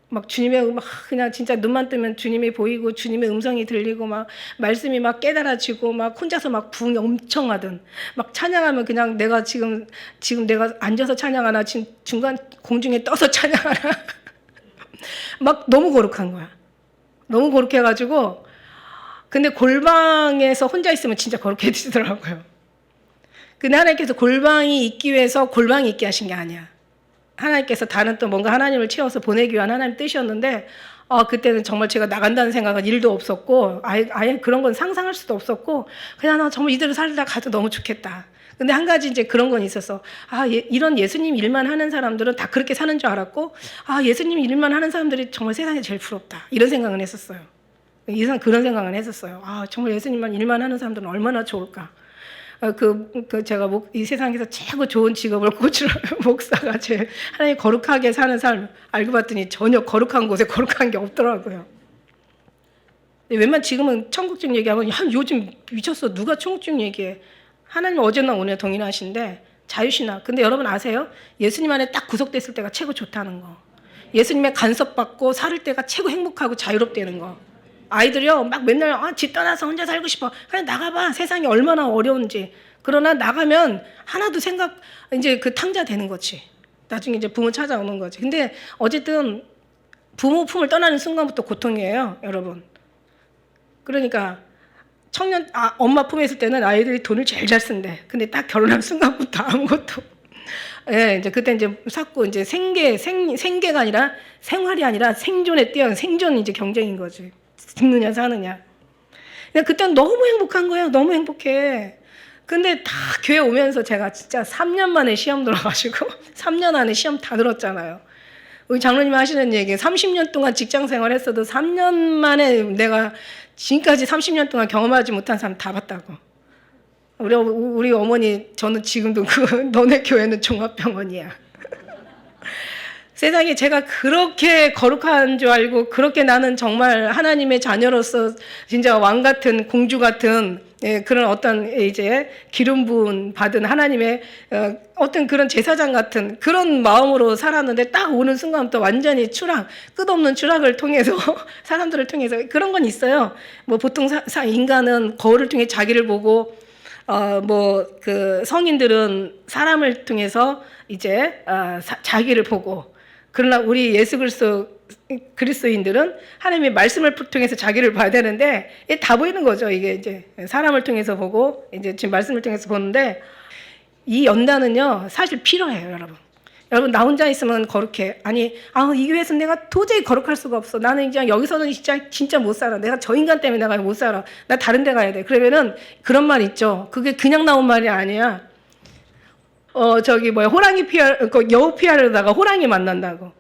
막 주님의 막 그냥 진짜 눈만 뜨면 주님이 보이고 주님의 음성이 들리고 막 말씀이 막 깨달아지고 막 혼자서 막 부흥이 엄청 하든 막 찬양하면 그냥 내가 지금 내가 앉아서 찬양하나 지금 중간 공중에 떠서 찬양하나 막 너무 거룩한 거야. 너무 거룩해가지고 근데 골방에서 혼자 있으면 진짜 거룩해지더라고요. 근데 하나님께서 골방이 있기 위해서 골방이 있게 하신 게 아니야. 하나님께서 다른 또 뭔가 하나님을 채워서 보내기 위한 하나님 뜻이었는데 그때는 정말 제가 나간다는 생각은 1도 없었고 아예 그런 건 상상할 수도 없었고 그냥 나 정말 이대로 살다 가도 너무 좋겠다. 근데 한 가지 이제 그런 건 있었어. 이런 예수님 일만 하는 사람들은 다 그렇게 사는 줄 알았고 예수님 일만 하는 사람들이 정말 세상에 제일 부럽다. 이런 생각은 했었어요. 그런 생각은 했었어요. 정말 예수님만 일만 하는 사람들은 얼마나 좋을까. 제가 이 세상에서 최고 좋은 직업을 꽂으러 목사가 제일 하나님 거룩하게 사는 삶 알고 봤더니 전혀 거룩한 곳에 거룩한 게 없더라고요. 웬만 지금은 천국적 얘기하면 요즘 미쳤어. 누가 천국적 얘기해. 하나님은 어제나 오늘 동일하신데 자유신학. 근데 여러분 아세요? 예수님 안에 딱 구속됐을 때가 최고 좋다는 거. 예수님의 간섭받고 살을 때가 최고 행복하고 자유롭다는 거. 아이들이요 막 맨날 집 떠나서 혼자 살고 싶어. 그냥 나가봐. 세상이 얼마나 어려운지. 그러나 나가면 하나도 이제 그 탕자 되는 거지. 나중에 이제 부모 찾아오는 거지. 근데 어쨌든 부모 품을 떠나는 순간부터 고통이에요, 여러분. 그러니까 엄마 품에 있을 때는 아이들이 돈을 제일 잘 쓴대. 근데 딱 결혼한 순간부터 아무것도. 예, 이제 그때 이제 샀고 이제 생계가 아니라 생활이 아니라 생존에 뛰어난 생존 이제 경쟁인 거지. 죽느냐 사느냐. 그때는 너무 행복한 거예요. 너무 행복해. 근데 다 교회 오면서 제가 진짜 3년 만에 시험 들어가지고 3년 안에 시험 다 들었잖아요. 우리 장로님 하시는 얘기 30년 동안 직장 생활했어도 3년 만에 내가 지금까지 30년 동안 경험하지 못한 사람 다 봤다고. 우리 어머니 저는 지금도 너네 교회는 종합병원이야. 세상에 제가 그렇게 거룩한 줄 알고 그렇게 나는 정말 하나님의 자녀로서 진짜 왕 같은 공주 같은 그런 어떤 이제 기름 부은 받은 하나님의 어떤 그런 제사장 같은 그런 마음으로 살았는데 딱 오는 순간부터 완전히 끝없는 추락을 통해서 사람들을 통해서 그런 건 있어요. 뭐 보통 인간은 거울을 통해 자기를 보고 그 성인들은 사람을 통해서 이제 자기를 보고 그러나 우리 예수 그리스도인들은 하나님의 말씀을 통해서 자기를 봐야 되는데 다 보이는 거죠. 이게 이제 사람을 통해서 보고 이제 지금 말씀을 통해서 보는데 이 연단은요 사실 필요해요, 여러분. 여러분 나 혼자 있으면 거룩해. 아니 이 교회에서 내가 도저히 거룩할 수가 없어. 나는 그냥 여기서는 진짜 못 살아. 내가 저 인간 때문에 내가 못 살아. 나 다른 데 가야 돼. 그러면은 그런 말 있죠. 그게 그냥 나온 말이 아니야. 호랑이 여우 피하려다가 호랑이 만난다고.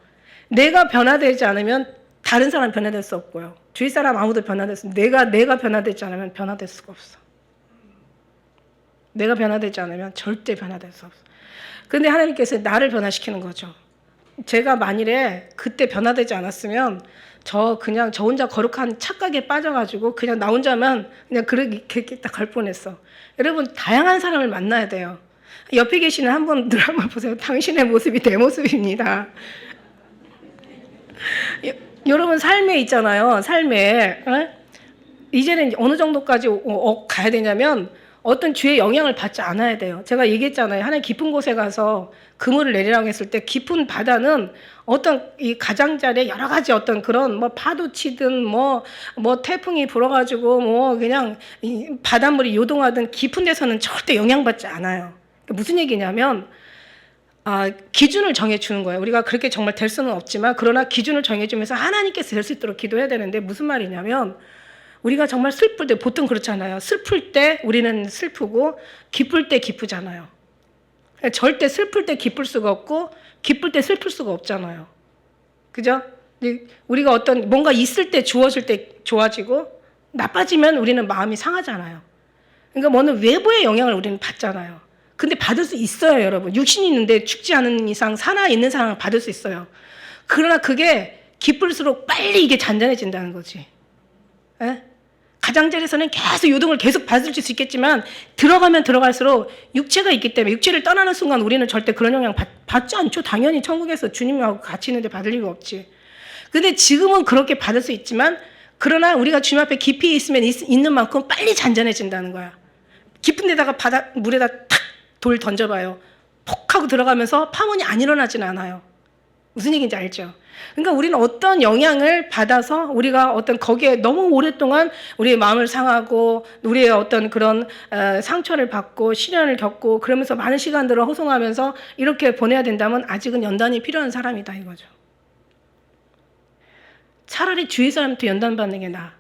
내가 변화되지 않으면 다른 사람 변화될 수 없고요. 주위 사람 아무도 변화될 수 없어. 내가 변화되지 않으면 변화될 수가 없어. 내가 변화되지 않으면 절대 변화될 수 없어. 근데 하나님께서 나를 변화시키는 거죠. 제가 만일에 그때 변화되지 않았으면 저 혼자 거룩한 착각에 빠져가지고 그냥 나 혼자만 그냥 그렇게 딱 갈 뻔했어. 여러분 다양한 사람을 만나야 돼요. 옆에 계시는 한 분 드라마 보세요. 당신의 모습이 내 모습입니다. 여러분 삶에 있잖아요. 삶에 이제는 어느 정도까지 가야 되냐면 어떤 주의 영향을 받지 않아야 돼요. 제가 얘기했잖아요. 하나님 깊은 곳에 가서 그물을 내리라고 했을 때 깊은 바다는 어떤 이 가장자리에 여러 가지 어떤 그런 파도 치든 태풍이 불어가지고 그냥 이 바닷물이 요동하든 깊은 데서는 절대 영향받지 않아요. 무슨 얘기냐면 기준을 정해주는 거예요. 우리가 그렇게 정말 될 수는 없지만 그러나 기준을 정해주면서 하나님께서 될 수 있도록 기도해야 되는데 무슨 말이냐면 우리가 정말 슬플 때 보통 그렇잖아요. 슬플 때 우리는 슬프고 기쁠 때 기쁘잖아요. 절대 슬플 때 기쁠 수가 없고 기쁠 때 슬플 수가 없잖아요. 그죠? 우리가 어떤 뭔가 있을 때 주어질 때 좋아지고 나빠지면 우리는 마음이 상하잖아요. 그러니까 뭐는 외부의 영향을 우리는 받잖아요. 근데 받을 수 있어요, 여러분. 육신이 있는데 죽지 않은 이상 살아 있는 사람을 받을 수 있어요. 그러나 그게 기쁠수록 빨리 이게 잔잔해진다는 거지. 에? 가장자리에서는 계속 요동을 계속 받을 수 있겠지만 들어가면 들어갈수록 육체가 있기 때문에 육체를 떠나는 순간 우리는 절대 그런 영향 받지 않죠. 당연히 천국에서 주님하고 같이 있는데 받을 리가 없지. 근데 지금은 그렇게 받을 수 있지만 그러나 우리가 주님 앞에 깊이 있으면 있는 만큼 빨리 잔잔해진다는 거야. 깊은 데다가 물에다 탁 돌 던져봐요. 폭 하고 들어가면서 파문이 안 일어나지는 않아요. 무슨 얘기인지 알죠? 그러니까 우리는 어떤 영향을 받아서 우리가 어떤 거기에 너무 오랫동안 우리의 마음을 상하고 우리의 어떤 그런 상처를 받고 시련을 겪고 그러면서 많은 시간들을 호송하면서 이렇게 보내야 된다면 아직은 연단이 필요한 사람이다 이거죠. 차라리 주위 사람한테 연단받는 게 나아.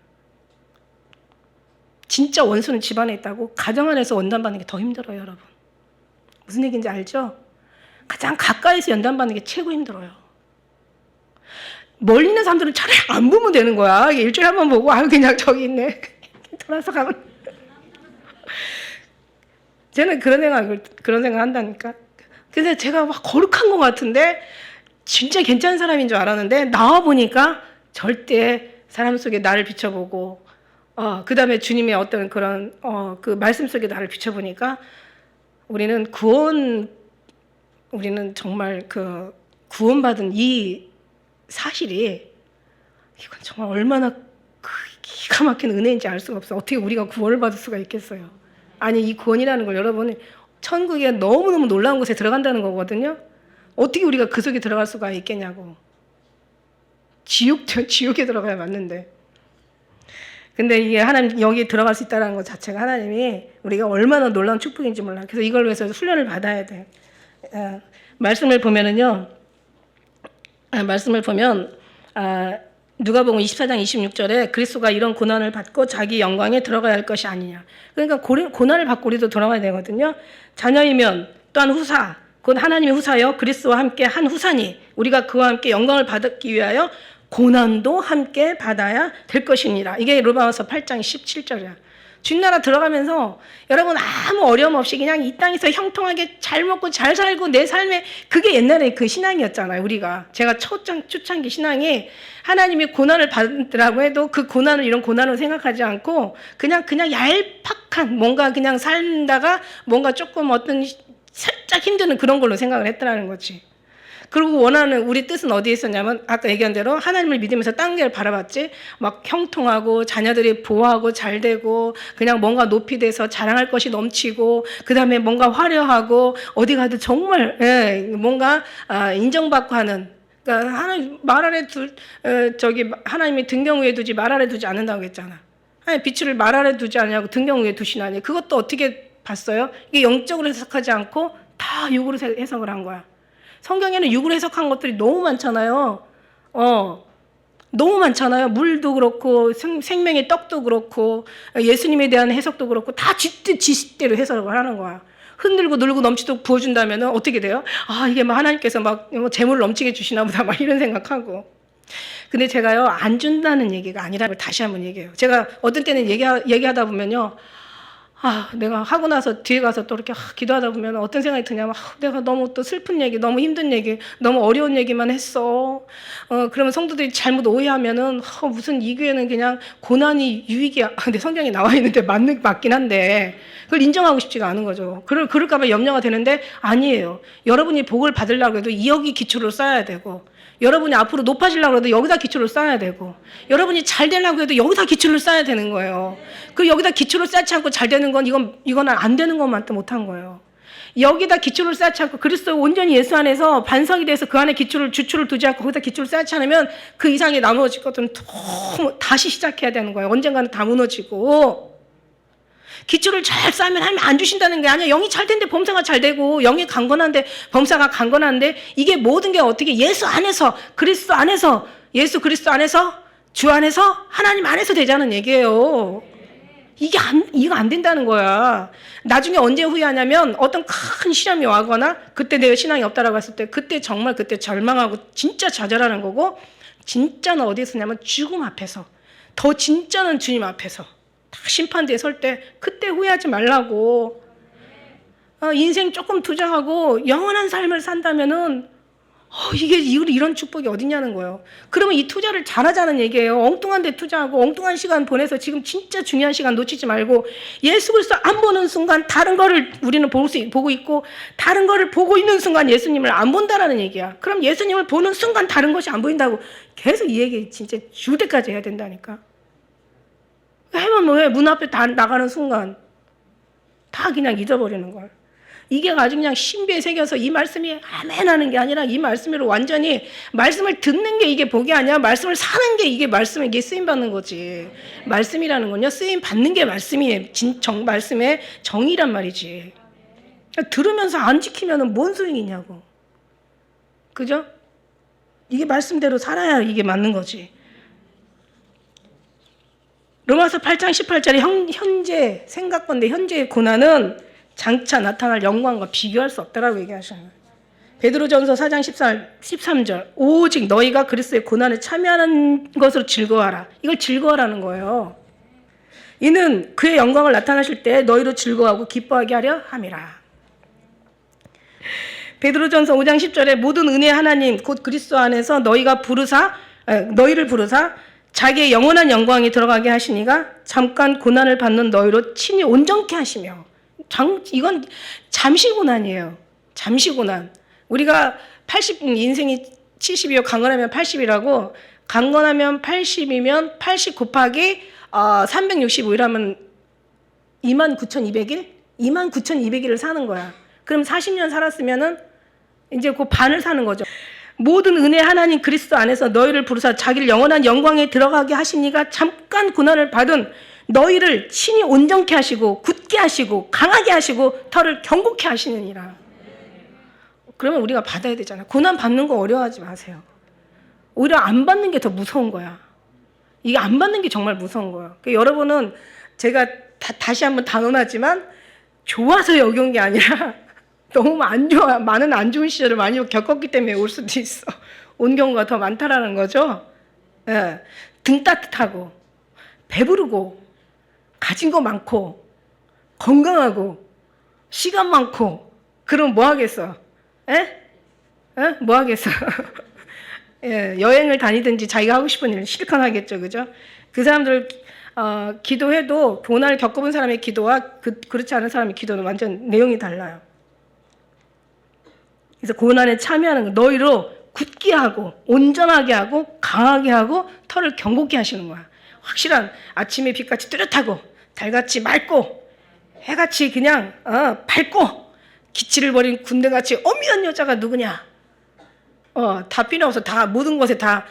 진짜 원수는 집안에 있다고 가정 안에서 연단받는 게 더 힘들어요, 여러분. 무슨 얘기인지 알죠? 가장 가까이서 연단받는 게 최고 힘들어요. 멀리 있는 사람들은 차라리 안 보면 되는 거야. 일주일에 한 번 보고 그냥 저기 있네. 돌아서 가면. 저는 그런 생각 한다니까. 그래서 제가 막 거룩한 것 같은데 진짜 괜찮은 사람인 줄 알았는데 나와 보니까 절대 사람 속에 나를 비춰보고 그 다음에 주님의 어떤 그런 그 말씀 속에 나를 비춰보니까 우리는 정말 그 구원받은 이 사실이 이건 정말 얼마나 기가 막힌 은혜인지 알 수가 없어. 어떻게 우리가 구원을 받을 수가 있겠어요? 아니 이 구원이라는 걸 여러분 천국에 너무너무 놀라운 곳에 들어간다는 거거든요. 어떻게 우리가 그 속에 들어갈 수가 있겠냐고. 지옥에 들어가야 맞는데. 근데 이게 하나님 여기에 들어갈 수 있다는 것 자체가 하나님이 우리가 얼마나 놀라운 축복인지 몰라. 그래서 이걸 위해서 훈련을 받아야 돼. 말씀을 보면 누가복음 24장 26절에 그리스도가 이런 고난을 받고 자기 영광에 들어가야 할 것이 아니냐. 그러니까 고난을 받고 우리도 돌아가야 되거든요. 자녀이면 또한 후사, 곧 하나님의 후사여 그리스도와 함께 한 후사니 우리가 그와 함께 영광을 받기 위하여 고난도 함께 받아야 될 것이니라. 이게 로마서 8장 17절이야. 주님 나라 들어가면서 여러분 아무 어려움 없이 그냥 이 땅에서 형통하게 잘 먹고 잘 살고 내 삶에 그게 옛날에 그 신앙이었잖아요. 제가 초창기 신앙이 하나님이 고난을 받으라고 해도 그 고난을 이런 고난으로 생각하지 않고 그냥 얄팍한 뭔가 그냥 살다가 뭔가 조금 어떤 살짝 힘드는 그런 걸로 생각을 했더라는 거지. 그리고 원하는 우리 뜻은 어디에 있었냐면 아까 얘기한 대로 하나님을 믿으면서 딴 길 바라봤지 막 형통하고 자녀들이 보호하고 잘 되고 그냥 뭔가 높이 돼서 자랑할 것이 넘치고 그 다음에 뭔가 화려하고 어디 가도 정말 뭔가 인정받고 하는 그러니까 하나님이 등경 위에 두지 말 아래 두지 않는다고 했잖아. 빛을 말 아래 두지 않냐고 등경 위에 두시나니 그것도 어떻게 봤어요? 이게 영적으로 해석하지 않고 다 육으로 해석을 한 거야. 성경에는 육으로 해석한 것들이 너무 많잖아요. 너무 많잖아요. 물도 그렇고 생명의 떡도 그렇고 예수님에 대한 해석도 그렇고 다 지식대로 해석을 하는 거야. 흔들고 늘고 넘치도록 부어준다면 어떻게 돼요? 아, 이게 막 하나님께서 막 재물을 넘치게 주시나 보다 막 이런 생각하고. 근데 제가요, 안 준다는 얘기가 아니라는 걸 다시 한번 얘기해요. 제가 어떤 때는 얘기하다 보면요, 내가 하고 나서 뒤에 가서 또 이렇게 기도하다 보면 어떤 생각이 드냐면, 내가 너무 또 슬픈 얘기, 너무 힘든 얘기, 너무 어려운 얘기만 했어. 그러면 성도들이 잘못 오해하면은, 무슨 이 교회는 그냥 고난이 유익이야. 근데 성경에 나와 있는데 맞긴 한데, 그걸 인정하고 싶지가 않은 거죠. 그럴까봐 염려가 되는데, 아니에요. 여러분이 복을 받으려고 해도 여기 기초를 쌓아야 되고, 여러분이 앞으로 높아지려고 해도 여기다 기초를 쌓아야 되고, 여러분이 잘 되려고 해도 여기다 기초를 쌓아야 되는 거예요. 그 여기다 기초를 쌓지 않고 잘 되는 건 이건 안 되는 것만 또 못한 거예요. 여기다 기초를 쌓지 않고 그리스도 온전히 예수 안에서 반석이 돼서 그 안에 주초를 두지 않고 거기다 기초를 쌓지 않으면 그 이상이 나머질 것들은 너무 다시 시작해야 되는 거예요. 언젠가는 다 무너지고. 기초를 잘 쌓으면 하나님 안 주신다는 게 아니야. 영이 잘 되는데 범사가 잘 되고, 영이 강건한데 범사가 강건한데, 이게 모든 게 어떻게 예수 안에서, 그리스도 안에서, 예수 그리스도 안에서, 주 안에서, 하나님 안에서 되자는 얘기예요. 이거 안 된다는 거야. 나중에 언제 후회하냐면, 어떤 큰 시험이 와거나, 그때 내가 신앙이 없다라고 했을 때, 그때 절망하고 진짜 좌절하는 거고, 진짜는 어디에 서냐면 죽음 앞에서, 더 진짜는 주님 앞에서 심판대에 설 때 그때 후회하지 말라고. 인생 조금 투자하고 영원한 삶을 산다면은 이런 축복이 어딨냐는 거예요. 그러면 이 투자를 잘하자는 얘기예요. 엉뚱한 데 투자하고 엉뚱한 시간 보내서 지금 진짜 중요한 시간 놓치지 말고, 예수 그리스도 안 보는 순간 다른 거를 우리는 보고 있고, 다른 거를 보고 있는 순간 예수님을 안 본다라는 얘기야. 그럼 예수님을 보는 순간 다른 것이 안 보인다고 계속 이 얘기 진짜 죽을 때까지 해야 된다니까. 해면 뭐해? 문 앞에 다 나가는 순간 다 그냥 잊어버리는 걸. 이게 아주 그냥 신비에 새겨서 이 말씀이 아멘 하는 게 아니라, 이 말씀으로 완전히 말씀을 듣는 게 이게 복이 아니야. 말씀을 사는 게 이게 말씀에 쓰임받는 거지. 말씀이라는 건요, 쓰임 받는 게 말씀의 정의란 말이지. 들으면서 안 지키면 뭔 소용이냐고. 그죠? 이게 말씀대로 살아야 이게 맞는 거지. 로마서 8장 18절에 현재 생각건대 현재의 고난은 장차 나타날 영광과 비교할 수 없다라고 얘기하셨어요. 베드로전서 4장 13절, 오직 너희가 그리스도의 고난에 참여하는 것으로 즐거워하라. 이걸 즐거워하라는 거예요. 이는 그의 영광을 나타나실 때 너희로 즐거워하고 기뻐하게 하려 함이라. 베드로전서 5장 10절에 모든 은혜의 하나님 곧 그리스도 안에서 너희를 부르사 자기의 영원한 영광이 들어가게 하시니가 잠깐 고난을 받는 너희로 친히 온전케 하시며. 이건 잠시 고난이에요. 잠시 고난. 우리가 인생이 70이요 강건하면 80이라고, 강건하면 80이면 80 곱하기 365일하면 29,200일? 29,200일을 사는 거야. 그럼 40년 살았으면은 이제 그 반을 사는 거죠. 모든 은혜 하나님 그리스도 안에서 너희를 부르사 자기를 영원한 영광에 들어가게 하시니가 잠깐 고난을 받은 너희를 친히 온전케 하시고 굳게 하시고 강하게 하시고 털을 견고케 하시느니라. 그러면 우리가 받아야 되잖아요. 고난 받는 거 어려워하지 마세요. 오히려 안 받는 게 더 무서운 거야. 이게 안 받는 게 정말 무서운 거예요. 그러니까 여러분은 제가 다시 한번 단언하지만 좋아서 여기 온 게 아니라 너무 안 좋아, 많은 안 좋은 시절을 많이 겪었기 때문에 올 수도 있어. 온 경우가 더 많다라는 거죠. 예. 등 따뜻하고 배부르고 가진 거 많고 건강하고 시간 많고 그럼 뭐 하겠어? 예? 뭐 하겠어? 예, 여행을 다니든지 자기가 하고 싶은 일을 실컷 하겠죠, 그죠? 그 사람들 기도해도 고난을 겪어본 사람의 기도와 그렇지 않은 사람의 기도는 완전 내용이 달라요. 그래서 고난에 참여하는 거, 너희로 굳게 하고 온전하게 하고 강하게 하고 털을 견고케 하시는 거야. 확실한 아침의 빛같이 뚜렷하고 달같이 맑고 해같이 그냥 밝고 기치를 버린 군대같이 어미한 여자가 누구냐? 다 필요 없어. 다 모든 것에 다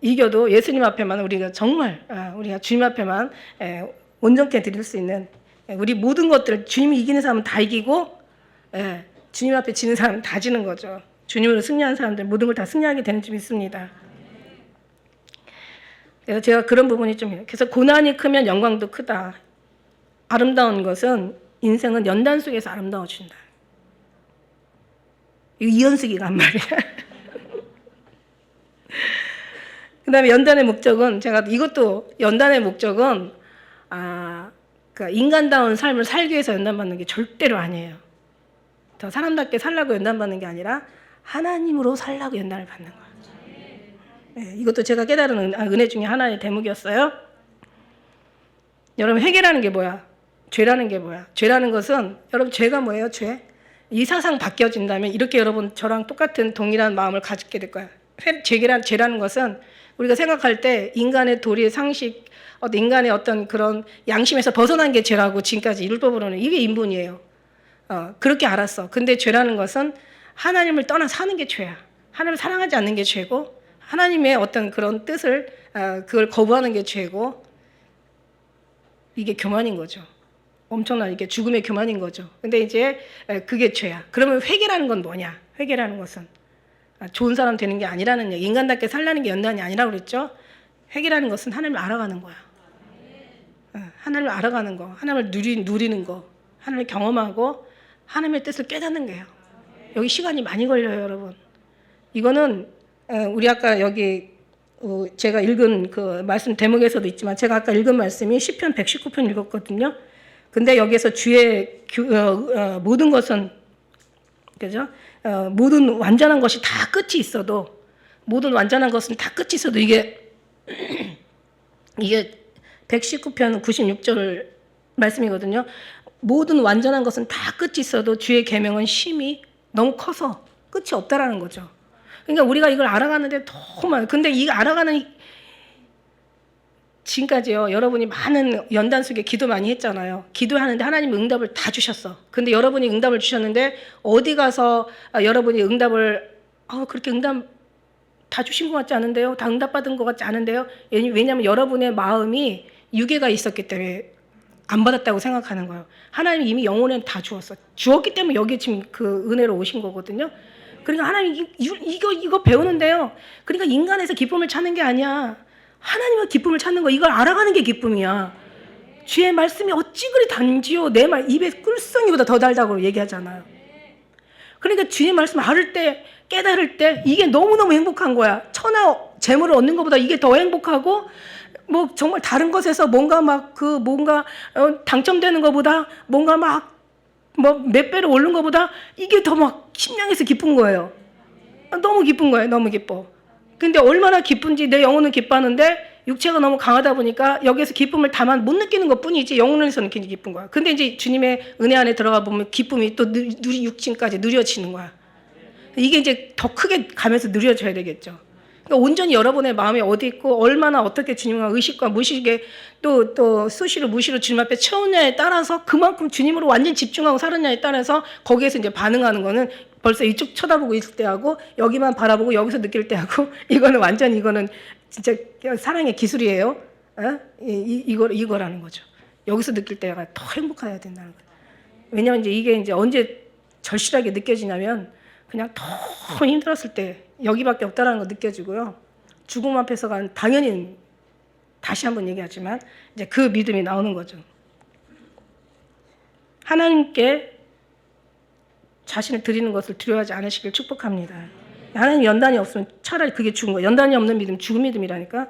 이겨도 예수님 앞에만 우리가 정말 우리가 주님 앞에만 온전케 드릴 수 있는 우리 모든 것들 주님이 이기는 사람은 다 이기고 주님 앞에 지는 사람은 다 지는 거죠. 주님으로 승리한 사람들 모든 걸 다 승리하게 되는 줄 믿습니다. 그래서 제가 그런 부분이 좀 해요. 그래서 고난이 크면 영광도 크다. 아름다운 것은 인생은 연단 속에서 아름다워진다. 이거 이현숙이가 한 말이야. 그 다음에 연단의 목적은 제가 이것도 연단의 목적은 그러니까 인간다운 삶을 살기 위해서 연단받는 게 절대로 아니에요. 더 사람답게 살라고 연단받는 게 아니라 하나님으로 살라고 연단을 받는 거예요. 네, 이것도 제가 깨달은 은혜 중에 하나의 대목이었어요. 여러분 회개라는 게 뭐야? 죄라는 게 뭐야? 죄라는 것은 여러분 죄가 뭐예요? 죄? 이 사상 바뀌어진다면 이렇게 여러분 저랑 똑같은 동일한 마음을 가지게 될 거야. 죄라는 것은 우리가 생각할 때 인간의 도리, 상식, 인간의 어떤 그런 양심에서 벗어난 게 죄라고 지금까지 율법으로는 이게 인본이에요. 그렇게 알았어. 근데 죄라는 것은 하나님을 떠나 사는 게 죄야. 하나님을 사랑하지 않는 게 죄고 하나님의 어떤 그런 뜻을 그걸 거부하는 게 죄고 이게 교만인 거죠. 엄청난 이게 죽음의 교만인 거죠. 근데 이제 그게 죄야. 그러면 회개라는 건 뭐냐? 회개라는 것은 좋은 사람 되는 게 아니라는 얘기. 인간답게 살라는 게 연단이 아니라고 그랬죠. 회개라는 것은 하나님을 알아가는 거야. 하나님을 알아가는 거, 하나님을 누리는 거, 하나님을 경험하고 하나님의 뜻을 깨닫는 거예요. 여기 시간이 많이 걸려요, 여러분. 이거는 우리 아까 여기 제가 읽은 그 말씀 대목에서도 있지만 제가 아까 읽은 말씀이 시편 119편 읽었거든요. 근데 여기에서 주의 모든 것은 그죠? 모든 완전한 것이 다 끝이 있어도 모든 완전한 것은 다 끝이 있어도 이게 119편 96절 말씀이거든요. 모든 완전한 것은 다 끝이 있어도 주의 계명은 심히 너무 커서 끝이 없다라는 거죠. 그러니까 우리가 이걸 알아가는데 너무 많아요. 근데 이 알아가는 지금까지요. 여러분이 많은 연단 속에 기도 많이 했잖아요. 기도하는데 하나님 응답을 다 주셨어. 근데 여러분이 응답을 주셨는데 어디 가서 여러분이 응답을 그렇게 응답 다 주신 것 같지 않은데요. 다 응답받은 것 같지 않은데요. 왜냐하면 여러분의 마음이 유괴가 있었기 때문에 안 받았다고 생각하는 거예요. 하나님이 이미 영혼에 다 주었어. 주었기 때문에 여기 지금 그 은혜로 오신 거거든요. 그러니까 하나님 이거 배우는데요. 그러니까 인간에서 기쁨을 찾는 게 아니야. 하나님의 기쁨을 찾는 거, 이걸 알아가는 게 기쁨이야. 주의 말씀이 어찌 그리 단지요. 내 말 입에 꿀송이보다 더 달다고 얘기하잖아요. 그러니까 주의 말씀 알을 때, 깨달을 때 이게 너무너무 행복한 거야. 천하 재물을 얻는 것보다 이게 더 행복하고 뭐 정말 다른 것에서 뭔가 당첨되는 것보다 뭔가 몇 배로 오른 것보다 이게 더 심령에서 기쁜 거예요. 너무 기쁜 거예요. 너무 기뻐. 근데 얼마나 기쁜지 내 영혼은 기뻐하는데 육체가 너무 강하다 보니까 여기에서 기쁨을 다만 못 느끼는 것 뿐이지 영혼에서는 굉장히 기쁜 거야. 근데 이제 주님의 은혜 안에 들어가 보면 기쁨이 또 육신까지 누려지는 거야. 이게 이제 더 크게 가면서 누려져야 되겠죠. 그러니까 온전히 여러분의 마음이 어디 있고 얼마나 어떻게 주님과 의식과 무식에 또 수시로 무시로 주님 앞에 채우냐에 따라서 그만큼 주님으로 완전 집중하고 살았냐에 따라서 거기에서 이제 반응하는 거는 벌써 이쪽 쳐다보고 있을 때하고 여기만 바라보고 여기서 느낄 때하고 이거는 진짜 사랑의 기술이에요. 이거라는 거죠. 여기서 느낄 때가 더 행복해야 된다는 거예요. 왜냐하면 이게 언제 절실하게 느껴지냐면 그냥 더 힘들었을 때 여기밖에 없다라는 거 느껴지고요. 죽음 앞에서가 당연히 다시 한번 얘기하지만 이제 그 믿음이 나오는 거죠. 하나님께 자신을 드리는 것을 두려워하지 않으시길 축복합니다. 하나님 연단이 없으면 차라리 그게 죽은 거예요. 연단이 없는 믿음, 죽은 믿음이라니까.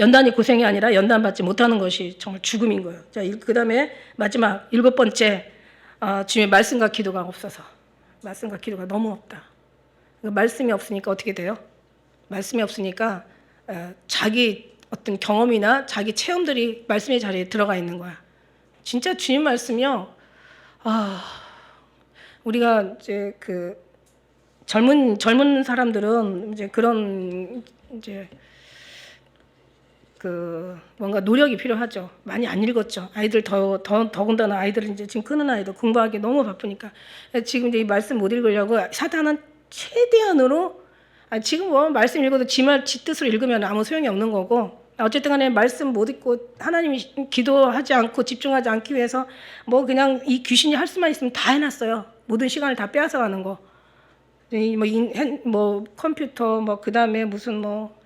연단이 고생이 아니라 연단받지 못하는 것이 정말 죽음인 거예요. 자, 그 다음에 마지막 7번째, 주님의 말씀과 기도가 없어서. 말씀과 기도가 너무 없다. 말씀이 없으니까 어떻게 돼요? 말씀이 없으니까 자기 어떤 경험이나 자기 체험들이 말씀의 자리에 들어가 있는 거야. 진짜 주님 말씀이요. 우리가 이제 그 젊은 사람들은 이제 그런 이제 그 뭔가 노력이 필요하죠. 많이 안 읽었죠. 아이들 더군다나 아이들은 이제 지금 크는 아이들 공부하기 너무 바쁘니까 지금 이제 이 말씀 못 읽으려고 사단은 최대한으로 지금 뭐 말씀 읽어도 지 뜻으로 읽으면 아무 소용이 없는 거고 어쨌든 간에 말씀 못 읽고 하나님이 기도하지 않고 집중하지 않기 위해서 뭐 그냥 이 귀신이 할 수만 있으면 다 해놨어요. 모든 시간을 다 빼앗아가는 거. 뭐 컴퓨터 뭐 그다음에 무슨 뭐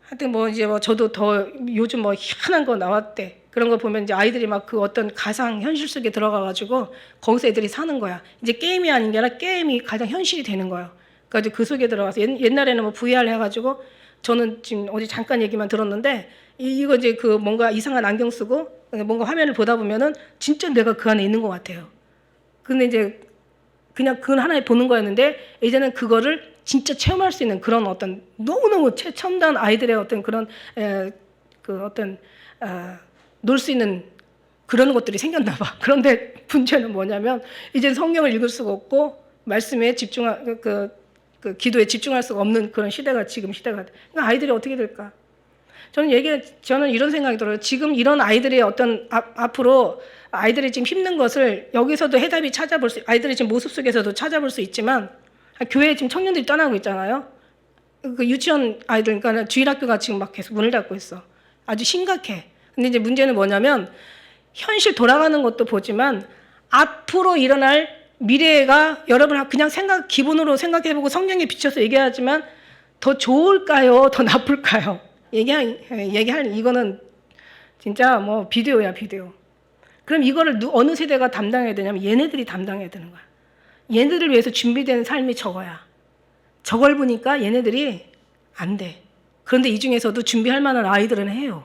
하여튼 뭐 이제 뭐 저도 더 요즘 뭐 희한한 거 나왔대. 그런 거 보면 이제 아이들이 막 그 어떤 가상 현실 속에 들어가가지고 거기서 애들이 사는 거야. 이제 게임이 아닌 게 아니라 게임이 가장 현실이 되는 거예요. 그래서 그 속에 들어가서 옛날에는 뭐 VR 해가지고 저는 지금 어제 잠깐 얘기만 들었는데 이거 이제 그 뭔가 이상한 안경 쓰고 뭔가 화면을 보다 보면은 진짜 내가 그 안에 있는 것 같아요. 근데 이제 그냥 그건 하나의 보는 거였는데 이제는 그거를 진짜 체험할 수 있는 그런 어떤 너무너무 최첨단 아이들의 어떤 그런 그 어떤 놀 수 있는 그런 것들이 생겼나 봐. 그런데 문제는 뭐냐면 이제 성경을 읽을 수가 없고 말씀에 그 기도에 집중할 수가 없는 그런 시대가 지금 시대가. 그러니까 아이들이 어떻게 될까? 저는 이런 생각이 들어요. 지금 이런 아이들의 어떤 앞으로 아이들이 지금 힘든 것을 여기서도 해답이 아이들의 지금 모습 속에서도 찾아볼 수 있지만 교회에 지금 청년들이 떠나고 있잖아요. 그 유치원 아이들, 그러니까 주일학교가 지금 막 계속 문을 닫고 있어. 아주 심각해. 근데 이제 문제는 뭐냐면 현실 돌아가는 것도 보지만 앞으로 일어날 미래가 여러분 그냥 기본으로 생각해보고 성경에 비춰서 얘기하지만 더 좋을까요? 더 나쁠까요? 얘기할 이거는 진짜 뭐 비디오야, 비디오. 그럼 이거를 어느 세대가 담당해야 되냐면 얘네들이 담당해야 되는 거야. 얘네들을 위해서 준비된 삶이 저거야. 저걸 보니까 얘네들이 안 돼. 그런데 이 중에서도 준비할 만한 아이들은 해요.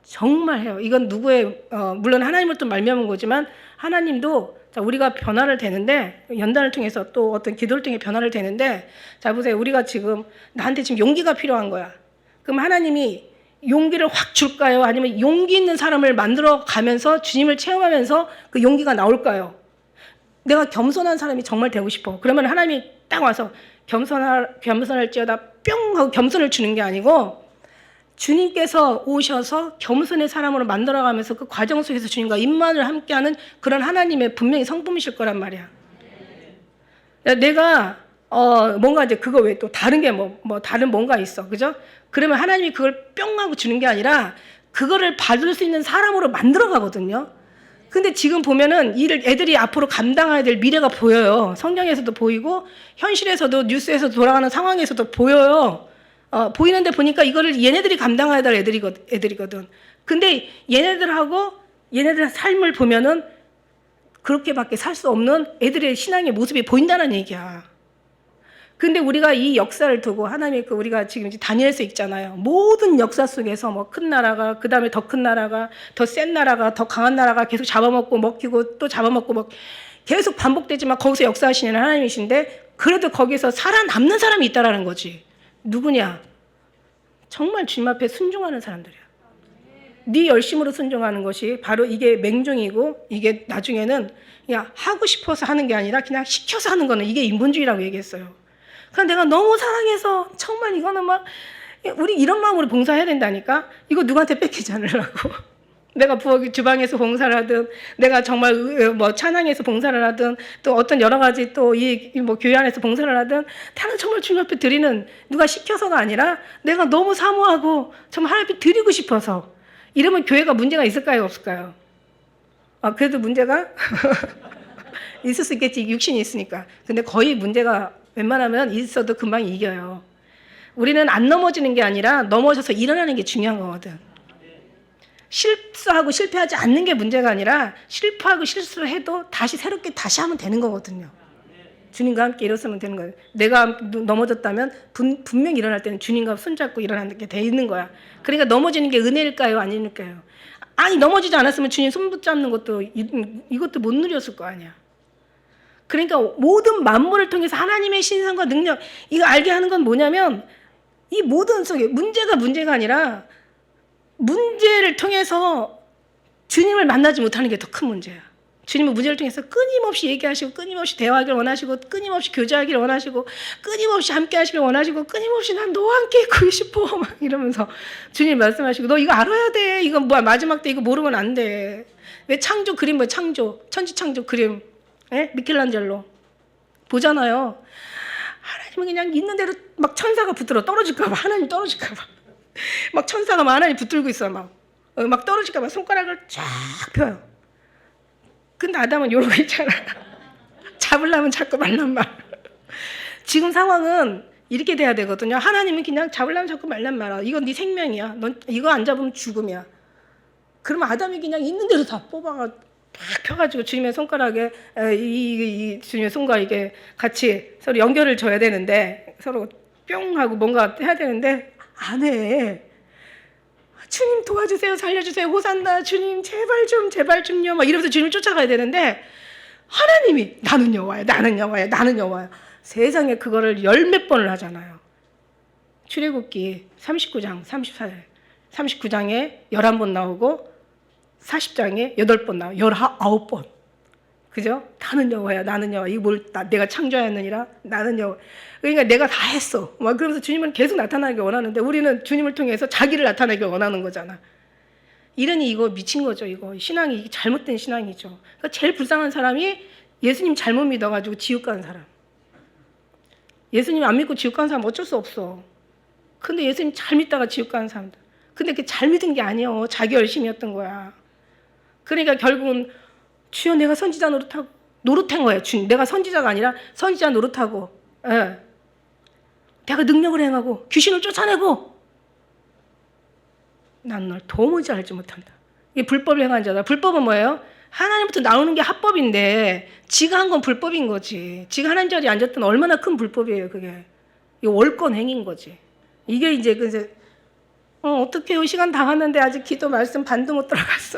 정말 해요. 이건 물론 하나님을 또 말미암은 거지만 하나님도 자, 우리가 변화를 되는데 연단을 통해서 또 어떤 기도를 통해 변화를 되는데 자 보세요. 우리가 지금 나한테 지금 용기가 필요한 거야. 그럼 하나님이 용기를 확 줄까요? 아니면 용기 있는 사람을 만들어 가면서 주님을 체험하면서 그 용기가 나올까요? 내가 겸손한 사람이 정말 되고 싶어. 그러면 하나님이 딱 와서 겸손할지어다 뿅 하고 겸손을 주는 게 아니고 주님께서 오셔서 겸손의 사람으로 만들어가면서 그 과정 속에서 주님과 임만을 함께하는 그런 하나님의 분명히 성품이실 거란 말이야. 내가 뭔가 이제 그거 외에 또 다른 게 다른 뭔가 있어, 그죠? 그러면 하나님이 그걸 뿅 하고 주는 게 아니라 그거를 받을 수 있는 사람으로 만들어가거든요. 근데 지금 보면은 애들이 앞으로 감당해야 될 미래가 보여요. 성경에서도 보이고 현실에서도 뉴스에서 돌아가는 상황에서도 보여요. 보이는데 보니까 이거를 얘네들이 감당해야 될 애들이거든. 근데 얘네들 삶을 보면은 그렇게밖에 살 수 없는 애들의 신앙의 모습이 보인다는 얘기야. 근데 우리가 이 역사를 두고 하나님의 우리가 지금 이제 다니엘서 읽잖아요. 모든 역사 속에서 뭐 큰 나라가 그 다음에 더 큰 나라가 더 센 나라가 더 강한 나라가 계속 잡아먹고 먹히고 또 잡아먹고 계속 반복되지만 거기서 역사하시는 하나님이신데 그래도 거기서 살아남는 사람이 있다라는 거지. 누구냐? 정말 주님 앞에 순종하는 사람들이야. 네 열심으로 순종하는 것이 바로 이게 맹종이고 이게 나중에는 그냥 하고 싶어서 하는 게 아니라 그냥 시켜서 하는 거는 이게 인본주의라고 얘기했어요. 그러니까 내가 너무 사랑해서 정말 이거는 우리 이런 마음으로 봉사해야 된다니까. 이거 누구한테 뺏기지 않으려고. 내가 부엌 주방에서 봉사를 하든 내가 정말 찬양에서 봉사를 하든 또 어떤 여러 가지 또 이 교회 안에서 봉사를 하든 다른 정말 주님 앞에 드리는 누가 시켜서가 아니라 내가 너무 사모하고 정말 하나님 앞에 드리고 싶어서. 이러면 교회가 문제가 있을까요, 없을까요? 그래도 문제가 있을 수 있겠지. 육신이 있으니까. 근데 거의 문제가 웬만하면 있어도 금방 이겨요. 우리는 안 넘어지는 게 아니라 넘어져서 일어나는 게 중요한 거거든. 실수하고 실패하지 않는 게 문제가 아니라 실패하고 실수를 해도 다시 새롭게 다시 하면 되는 거거든요. 주님과 함께 일어서면 되는 거예요. 내가 넘어졌다면 분명히 일어날 때는 주님과 손잡고 일어나는 게 돼 있는 거야. 그러니까 넘어지는 게 은혜일까요? 아닐까요? 아니 넘어지지 않았으면 주님 손 붙잡는 것도 이것도 못 누렸을 거 아니야. 그러니까 모든 만물을 통해서 하나님의 신성과 능력 이거 알게 하는 건 뭐냐면 이 모든 속에 문제가 아니라 문제를 통해서 주님을 만나지 못하는 게 더 큰 문제야. 주님은 문제를 통해서 끊임없이 얘기하시고 끊임없이 대화하기를 원하시고 끊임없이 교제하기를 원하시고 끊임없이 함께 하시길 원하시고 끊임없이 난 너와 함께 있고 싶어 막 이러면서 주님 말씀하시고 너 이거 알아야 돼. 이거 마지막 때 이거 모르면 안 돼. 왜 창조 그림 창조 천지창조 그림 미켈란젤로 보잖아요. 하나님은 그냥 있는 대로 막 천사가 붙들어 떨어질까 봐 하나님 떨어질까 봐 막 천사가 막 하나님 붙들고 있어 막 떨어질까 봐 손가락을 쫙 펴요. 근데 아담은 이러고 있잖아. 잡으려면 자꾸 말란 말. 지금 상황은 이렇게 돼야 되거든요. 하나님은 그냥 잡으려면 자꾸 말란 말아. 이건 네 생명이야. 넌 이거 안 잡으면 죽음이야. 그러면 아담이 그냥 있는 대로 다 뽑아가 팍 펴가지고 주님의 손가락에 이 주님의 손과 이게 같이 서로 연결을 줘야 되는데 서로 뿅 하고 뭔가 해야 되는데 안 해. 주님 도와주세요, 살려주세요, 호산나, 주님 제발 좀요, 막 이러면서 주님을 쫓아가야 되는데 하나님이 나는 여호와야, 나는 여호와야, 나는 여호와야. 세상에 그거를 열 몇 번을 하잖아요. 출애굽기 39장, 34절, 39장에 11번 나오고 40장에 8번 나와요. 19번. 그죠? 나는 여호와야, 나는 여호와. 이거 내가 창조하였느니라, 나는 여호와. 그러니까 내가 다 했어. 막 그러면서 주님은 계속 나타나기 원하는데 우리는 주님을 통해서 자기를 나타내기 원하는 거잖아. 이러니 이거 미친 거죠. 이거 신앙이 잘못된 신앙이죠. 그러니까 제일 불쌍한 사람이 예수님 잘못 믿어가지고 지옥 가는 사람. 예수님 안 믿고 지옥 가는 사람 어쩔 수 없어. 근데 예수님 잘 믿다가 지옥 가는 사람들. 근데 그게 잘 믿은 게 아니에요. 자기 열심이었던 거야. 그러니까 결국은 주여 내가 선지자 노릇한 거예요. 주님 내가 선지자가 아니라 선지자 노릇하고, 예. 내가 능력을 행하고 귀신을 쫓아내고 난 널 도무지 알지 못한다. 이게 불법을 행한 자다. 불법은 뭐예요? 하나님부터 나오는 게 합법인데 지가 한 건 불법인 거지. 지가 하나님 자리에 앉았던 얼마나 큰 불법이에요. 그게 이 월권 행인 거지. 이게 이제 어떡해요. 시간 다 갔는데 아직 기도 말씀 반도 못 들어갔어.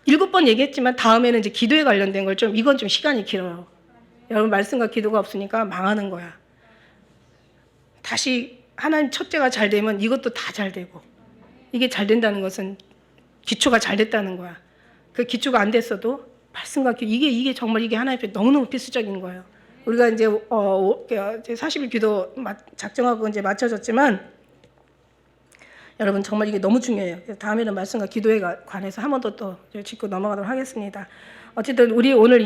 7번 얘기했지만 다음에는 이제 기도에 관련된 걸 이건 좀 시간이 길어요. 여러분 말씀과 기도가 없으니까 망하는 거야. 다시 하나님 첫째가 잘 되면 이것도 다 잘 되고, 이게 잘 된다는 것은 기초가 잘 됐다는 거야. 그 기초가 안 됐어도 말씀과 기도, 이게 정말 이게 하나님 앞에 너무너무 필수적인 거예요. 우리가 이제 40일 기도 작정하고 이제 맞춰졌지만 여러분 정말 이게 너무 중요해요. 다음에는 말씀과 기도에 관해서 한 번 더 또 짚고 넘어가도록 하겠습니다. 어쨌든 우리 오늘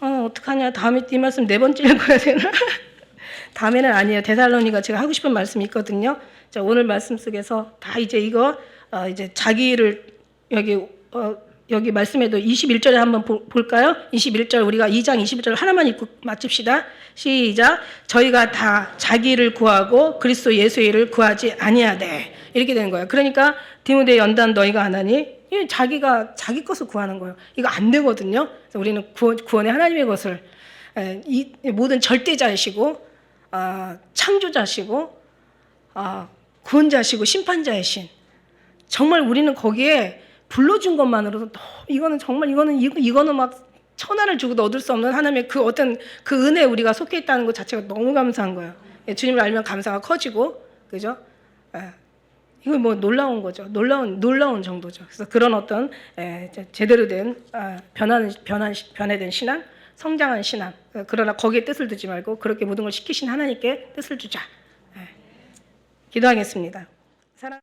어떡하냐, 다음에 이 말씀 4번째 읽어야 되나? 다음에는 아니에요. 데살로니가 제가 하고 싶은 말씀이 있거든요. 자, 오늘 말씀 속에서 다 이제 이거 이제 자기를 여기 말씀에도 21절에 한번 볼까요? 21절 우리가 2장 21절 하나만 읽고 마칩시다. 시작. 저희가 다 자기를 구하고 그리스도 예수의 일을 구하지 아니하되, 이렇게 되는 거예요. 그러니까 디모데 연단 너희가 하나니, 자기가 자기 것을 구하는 거예요. 이거 안 되거든요. 그래서 우리는 구원의 하나님의 것을, 이 모든 절대자이시고 창조자시고 구원자시고 심판자이신, 정말 우리는 거기에 불러준 것만으로도 이거는 막 천하를 주고도 얻을 수 없는 하나님의 그 어떤 그 은혜에 우리가 속해 있다는 것 자체가 너무 감사한 거예요. 주님을 알면 감사가 커지고, 그죠? 이거 뭐 놀라운 거죠. 놀라운 정도죠. 그래서 그런 어떤 제대로 된 변화된 신앙, 성장한 신앙. 그러나 거기에 뜻을 두지 말고 그렇게 모든 걸 시키신 하나님께 뜻을 주자. 기도하겠습니다. 사랑.